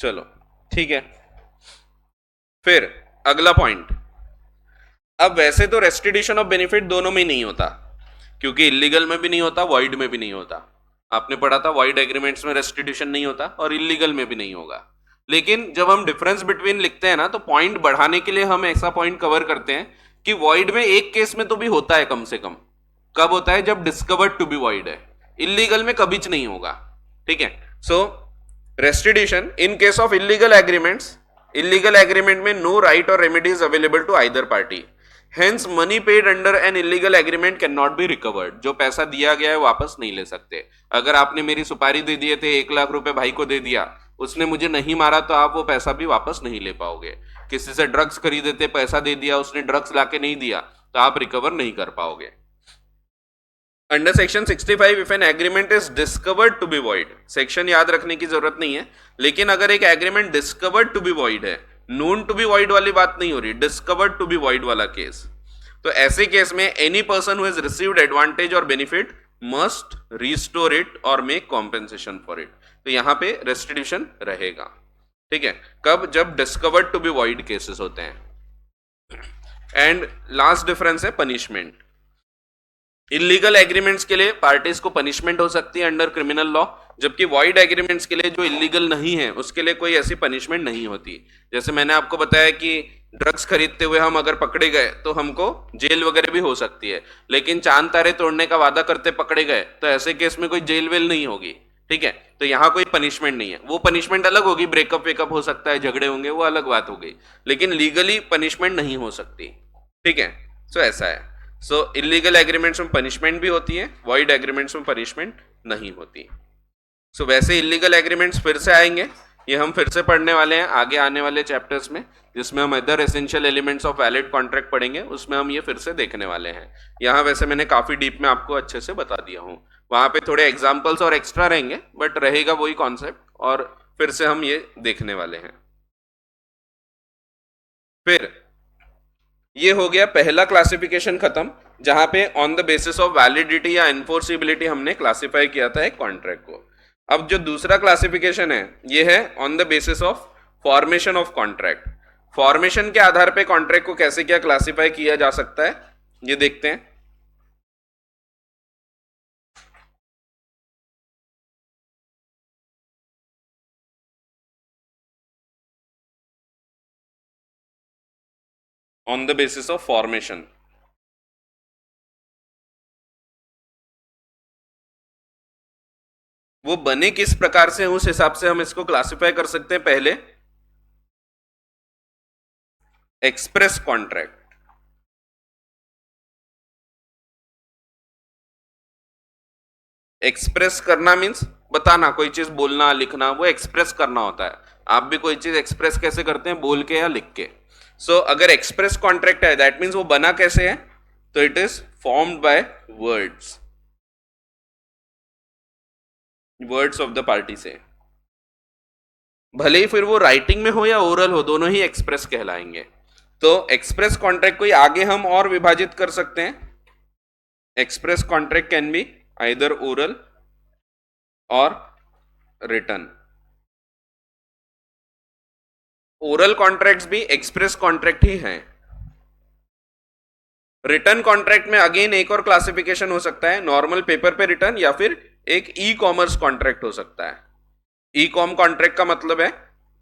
चलो ठीक है, फिर अगला पॉइंट। अब वैसे तो रेस्टिट्यूशन ऑफ बेनिफिट दोनों में नहीं होता, क्योंकि इलीगल में भी नहीं होता, वाइड में भी नहीं होता। आपने पढ़ा था वाइड एग्रीमेंट्स में रेस्टिट्यूशन नहीं होता और इलीगल में भी नहीं होगा। लेकिन जब हम डिफरेंस बिटवीन लिखते हैं ना तो पॉइंट बढ़ाने के लिए हम ऐसा पॉइंट कवर करते हैं कि वाइड में एक केस में तो भी होता है कम से कम। कब होता है? जब डिस्कवर्ड टू बी वाइड है। इलीगल में कभी नहीं होगा। ठीक है, सो restitution in case of illegal agreements, illegal agreement में no right or remedy is available to either party, hence money paid under an illegal agreement cannot be recovered। जो पैसा दिया गया है वापस नहीं ले सकते। अगर आपने मेरी सुपारी दे दिए थे 1 लाख रुपए, भाई को दे दिया, उसने मुझे नहीं मारा तो आप वो पैसा भी वापस नहीं ले पाओगे। किसी से ड्रग्स खरीदे थे, पैसा दे दिया, उसने ड्रग्स लाके नहीं दिया तो आप रिकवर नहीं कर पाओगे। Under section 65 if an agreement is discovered to be void, section याद रखने की जरूरत नहीं है, लेकिन अगर एक agreement discovered to be void है, नोन टू बी वॉइड वाली बात नहीं हो रही, डिस्कवर्ड टू बी वॉइड वाला केस, तो ऐसे केस में any person who has received advantage or benefit must restore it or make compensation for it. तो यहां पे रेस्टिट्यूशन रहेगा। ठीक है, कब? जब discovered to be void cases होते हैं। एंड लास्ट डिफरेंस है पनिशमेंट। इलीगल एग्रीमेंट्स के लिए पार्टीज को पनिशमेंट हो सकती है अंडर क्रिमिनल लॉ, जबकि वॉइड एग्रीमेंट्स के लिए जो इलीगल नहीं है उसके लिए कोई ऐसी पनिशमेंट नहीं होती। जैसे मैंने आपको बताया कि ड्रग्स खरीदते हुए हम अगर पकड़े गए तो हमको जेल वगैरह भी हो सकती है, लेकिन चांद तारे तोड़ने का वादा करते पकड़े गए तो ऐसे केस में कोई जेल वेल नहीं होगी। ठीक है, तो यहाँ कोई पनिशमेंट नहीं है। वो पनिशमेंट अलग होगी, ब्रेकअप वेकअप हो सकता है, झगड़े होंगे, वो अलग बात हो गई, लेकिन लीगली पनिशमेंट नहीं हो सकती। ठीक है, सो ऐसा है। सो इलीगल एग्रीमेंट्स में पनिशमेंट भी होती है, वॉइड एग्रीमेंट्स में पनिशमेंट नहीं होती। सो वैसे इलीगल एग्रीमेंट्स फिर से आएंगे, ये हम फिर से पढ़ने वाले हैं आगे आने वाले चैप्टर्स में, जिसमें हम other essential elements of valid contract पढ़ेंगे, उसमें हम ये फिर से देखने वाले हैं। यहाँ वैसे मैंने काफी डीप में आपको अच्छे से बता दिया हूँ, वहां पे थोड़े एग्जाम्पल्स और एक्स्ट्रा रहेंगे, बट रहेगा वही कॉन्सेप्ट और फिर से हम ये देखने वाले हैं। फिर ये हो गया पहला क्लासिफिकेशन खत्म, जहां पे on the basis of validity या एनफोर्सिबिलिटी हमने क्लासिफाई किया था एक कॉन्ट्रैक्ट को। अब जो दूसरा क्लासिफिकेशन है ये है on the basis of formation of contract. Formation के आधार पे कॉन्ट्रैक्ट को कैसे क्या क्लासिफाई किया जा सकता है ये देखते हैं। On the basis of formation, वो बने किस प्रकार से उस हिसाब से हम इसको क्लासिफाई कर सकते हैं। पहले एक्सप्रेस कॉन्ट्रैक्ट, एक्सप्रेस करना मीन्स बताना, कोई चीज बोलना लिखना, वो एक्सप्रेस करना होता है। आप भी कोई चीज एक्सप्रेस कैसे करते हैं? बोल के या लिख के। सो अगर एक्सप्रेस कॉन्ट्रैक्ट है दैट मीन्स वो बना कैसे है? तो it is formed by words, words of the party से, भले ही फिर वो राइटिंग में हो या ओरल हो, दोनों ही एक्सप्रेस कहलाएंगे। तो एक्सप्रेस कॉन्ट्रैक्ट को आगे हम और विभाजित कर सकते हैं। Express contract can be either oral और रिटन। ओरल कॉन्ट्रैक्ट्स भी एक्सप्रेस कॉन्ट्रैक्ट ही हैं। रिटर्न कॉन्ट्रैक्ट में अगेन एक और क्लासिफिकेशन हो सकता है, नॉर्मल पेपर पे रिटर्न या फिर एक ई कॉमर्स कॉन्ट्रैक्ट हो सकता है। ई कॉम कॉन्ट्रैक्ट का मतलब है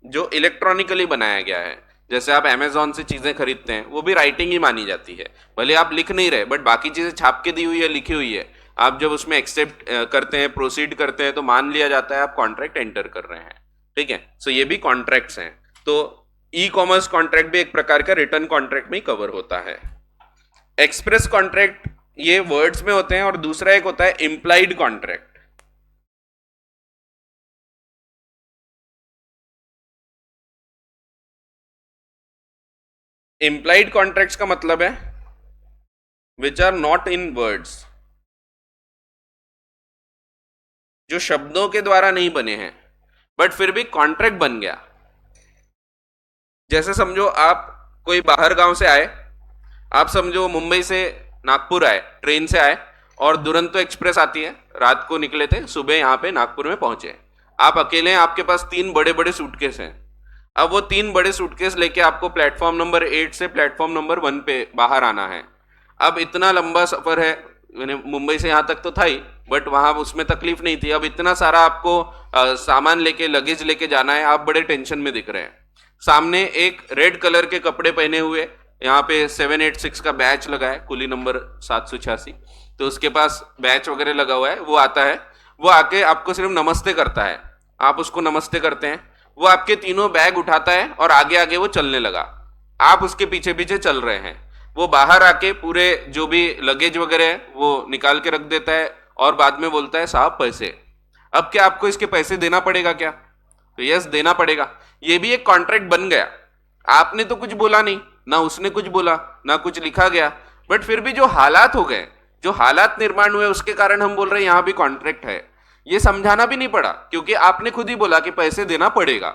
जो इलेक्ट्रॉनिकली बनाया गया है। जैसे आप अमेजोन से चीजें खरीदते हैं, वो भी राइटिंग ही मानी जाती है, भले आप लिख नहीं रहे, बट बाकी चीजें छाप के दी हुई है, लिखी हुई है, आप जब उसमें एक्सेप्ट करते हैं, प्रोसीड करते हैं, तो मान लिया जाता है आप कॉन्ट्रैक्ट एंटर कर रहे हैं। ठीक है, सो ये भी कॉन्ट्रैक्ट्स हैं। तो ई कॉमर्स कॉन्ट्रैक्ट भी एक प्रकार का रिटर्न कॉन्ट्रैक्ट में ही कवर होता है। एक्सप्रेस कॉन्ट्रैक्ट ये वर्ड्स में होते हैं, और दूसरा एक होता है इंप्लाइड कॉन्ट्रैक्ट। इंप्लाइड कॉन्ट्रैक्ट्स का मतलब है which are not in words, जो शब्दों के द्वारा नहीं बने हैं बट फिर भी कॉन्ट्रैक्ट बन गया। जैसे समझो आप कोई बाहर गांव से आए, आप समझो मुंबई से नागपुर आए, ट्रेन से आए, और दुरंतो एक्सप्रेस आती है, रात को निकले थे, सुबह यहां पे नागपुर में पहुंचे। आप अकेले हैं, आपके पास 3 बड़े बड़े सूटकेस हैं। अब वो 3 बड़े सूटकेस लेके आपको प्लेटफॉर्म नंबर 8 से प्लेटफॉर्म नंबर 1 पे बाहर आना है। अब इतना लंबा सफर है, मुंबई से यहां तक तो था ही, बट वहां उसमें तकलीफ नहीं थी। अब इतना सारा आपको सामान लेके, लगेज लेके जाना है, आप बड़े टेंशन में दिख रहे हैं। सामने एक रेड कलर के कपड़े पहने हुए, यहाँ पे 786 का बैच लगा है, कुली नंबर 786, तो उसके पास बैच वगैरह लगा हुआ है, वो आता है। वो आके आपको सिर्फ नमस्ते करता है, आप उसको नमस्ते करते हैं, वो आपके तीनों बैग उठाता है और आगे आगे वो चलने लगा। आप उसके पीछे पीछे चल रहे हैं। वो बाहर आके पूरे जो भी लगेज वगैरह है वो निकाल के रख देता है, और बाद में बोलता है साहब पैसे। अब क्या आपको इसके पैसे देना पड़ेगा क्या? तो यस, देना पड़ेगा। ये भी एक कॉन्ट्रैक्ट बन गया। आपने तो कुछ बोला नहीं, ना उसने कुछ बोला, ना कुछ लिखा गया, बट फिर भी जो हालात हो गए, जो हालात निर्माण हुए, उसके कारण हम बोल रहे हैं यहां भी कॉन्ट्रैक्ट है। ये समझाना भी नहीं पड़ा, क्योंकि आपने खुद ही बोला कि पैसे देना पड़ेगा।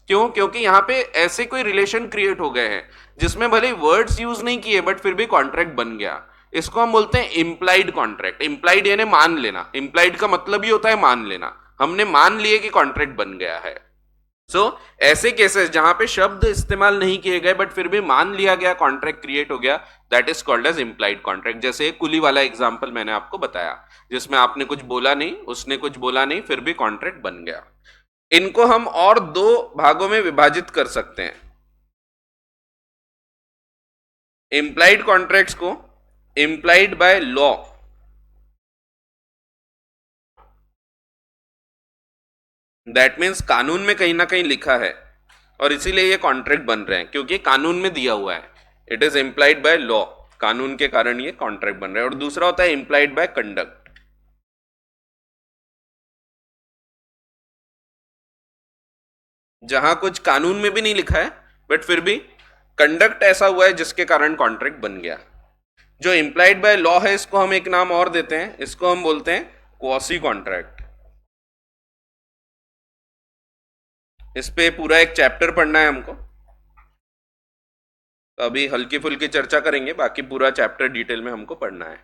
क्यों? क्योंकि यहां पे ऐसे कोई रिलेशन क्रिएट हो गए हैं जिसमें भले वर्ड्स यूज नहीं किए बट फिर भी कॉन्ट्रैक्ट बन गया। इसको हम बोलते हैं इंप्लाइड कॉन्ट्रैक्ट। इंप्लाइड यानी मान लेना, इंप्लाइड का मतलब ही होता है मान लेना। हमने मान लिए कि कॉन्ट्रैक्ट बन गया है। ऐसे केसेस जहां पे शब्द इस्तेमाल नहीं किए गए बट फिर भी मान लिया गया, कॉन्ट्रैक्ट क्रिएट हो गया, that is called as implied contract. जैसे कुली वाला एग्जांपल मैंने आपको बताया, जिसमें आपने कुछ बोला नहीं, उसने कुछ बोला नहीं, फिर भी कॉन्ट्रैक्ट बन गया। इनको हम और 2 भागों में विभाजित कर सकते हैं। इंप्लाइड कॉन्ट्रैक्ट्स को implied by law, that means कानून में कहीं ना कहीं लिखा है और इसीलिए ये कॉन्ट्रैक्ट बन रहे हैं, क्योंकि कानून में दिया हुआ है। It is implied by law, कानून के कारण ये कॉन्ट्रैक्ट बन रहा है। और दूसरा होता है इंप्लाइड बाय कंडक्ट, जहां कुछ कानून में भी नहीं लिखा है बट फिर भी कंडक्ट ऐसा हुआ है जिसके कारण कॉन्ट्रैक्ट बन गया। जो इंप्लाइड बाय लॉ है, इसको हम एक नाम और देते हैं, इसको हम बोलते हैं क्वासी कॉन्ट्रैक्ट। इस पे पूरा एक चैप्टर पढ़ना है हमको, तो अभी हल्की फुल्की चर्चा करेंगे, बाकी पूरा चैप्टर डिटेल में हमको पढ़ना है।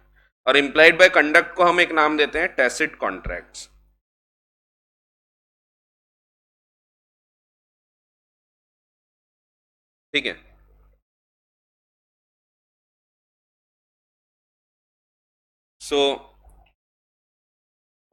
और इंप्लाइड बाय कंडक्ट को हम एक नाम देते हैं टैसिट कॉन्ट्रैक्ट्स। ठीक है। सो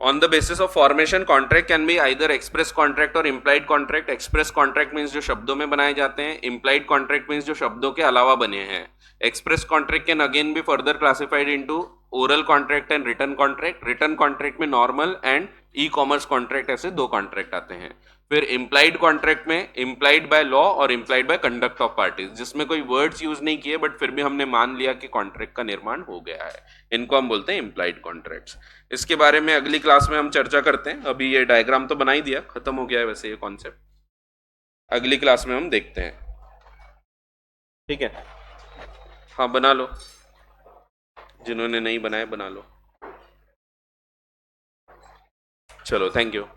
on the basis of formation, contract can be either express contract or implied contract. express contract means जो शब्दों में बनाए जाते हैं, implied contract means जो शब्दों के अलावा बने हैं। express contract can again be further classified into oral contract and written contract. written contract में normal and e-commerce contract ऐसे 2 कॉन्ट्रैक्ट आते हैं। फिर implied contract में implied by law और implied by conduct of parties, जिसमें कोई वर्ड्स यूज नहीं किए बट फिर भी हमने मान लिया कि कॉन्ट्रैक्ट का निर्माण हो गया है, इनको हम बोलते हैं implied contracts। इसके बारे में अगली क्लास में हम चर्चा करते हैं। अभी ये डायग्राम तो बना ही दिया, खत्म हो गया है वैसे ये कॉन्सेप्ट, अगली क्लास में हम देखते हैं। ठीक है, हाँ बना लो, जिन्होंने नहीं बनाया बना लो। चलो, थैंक यू।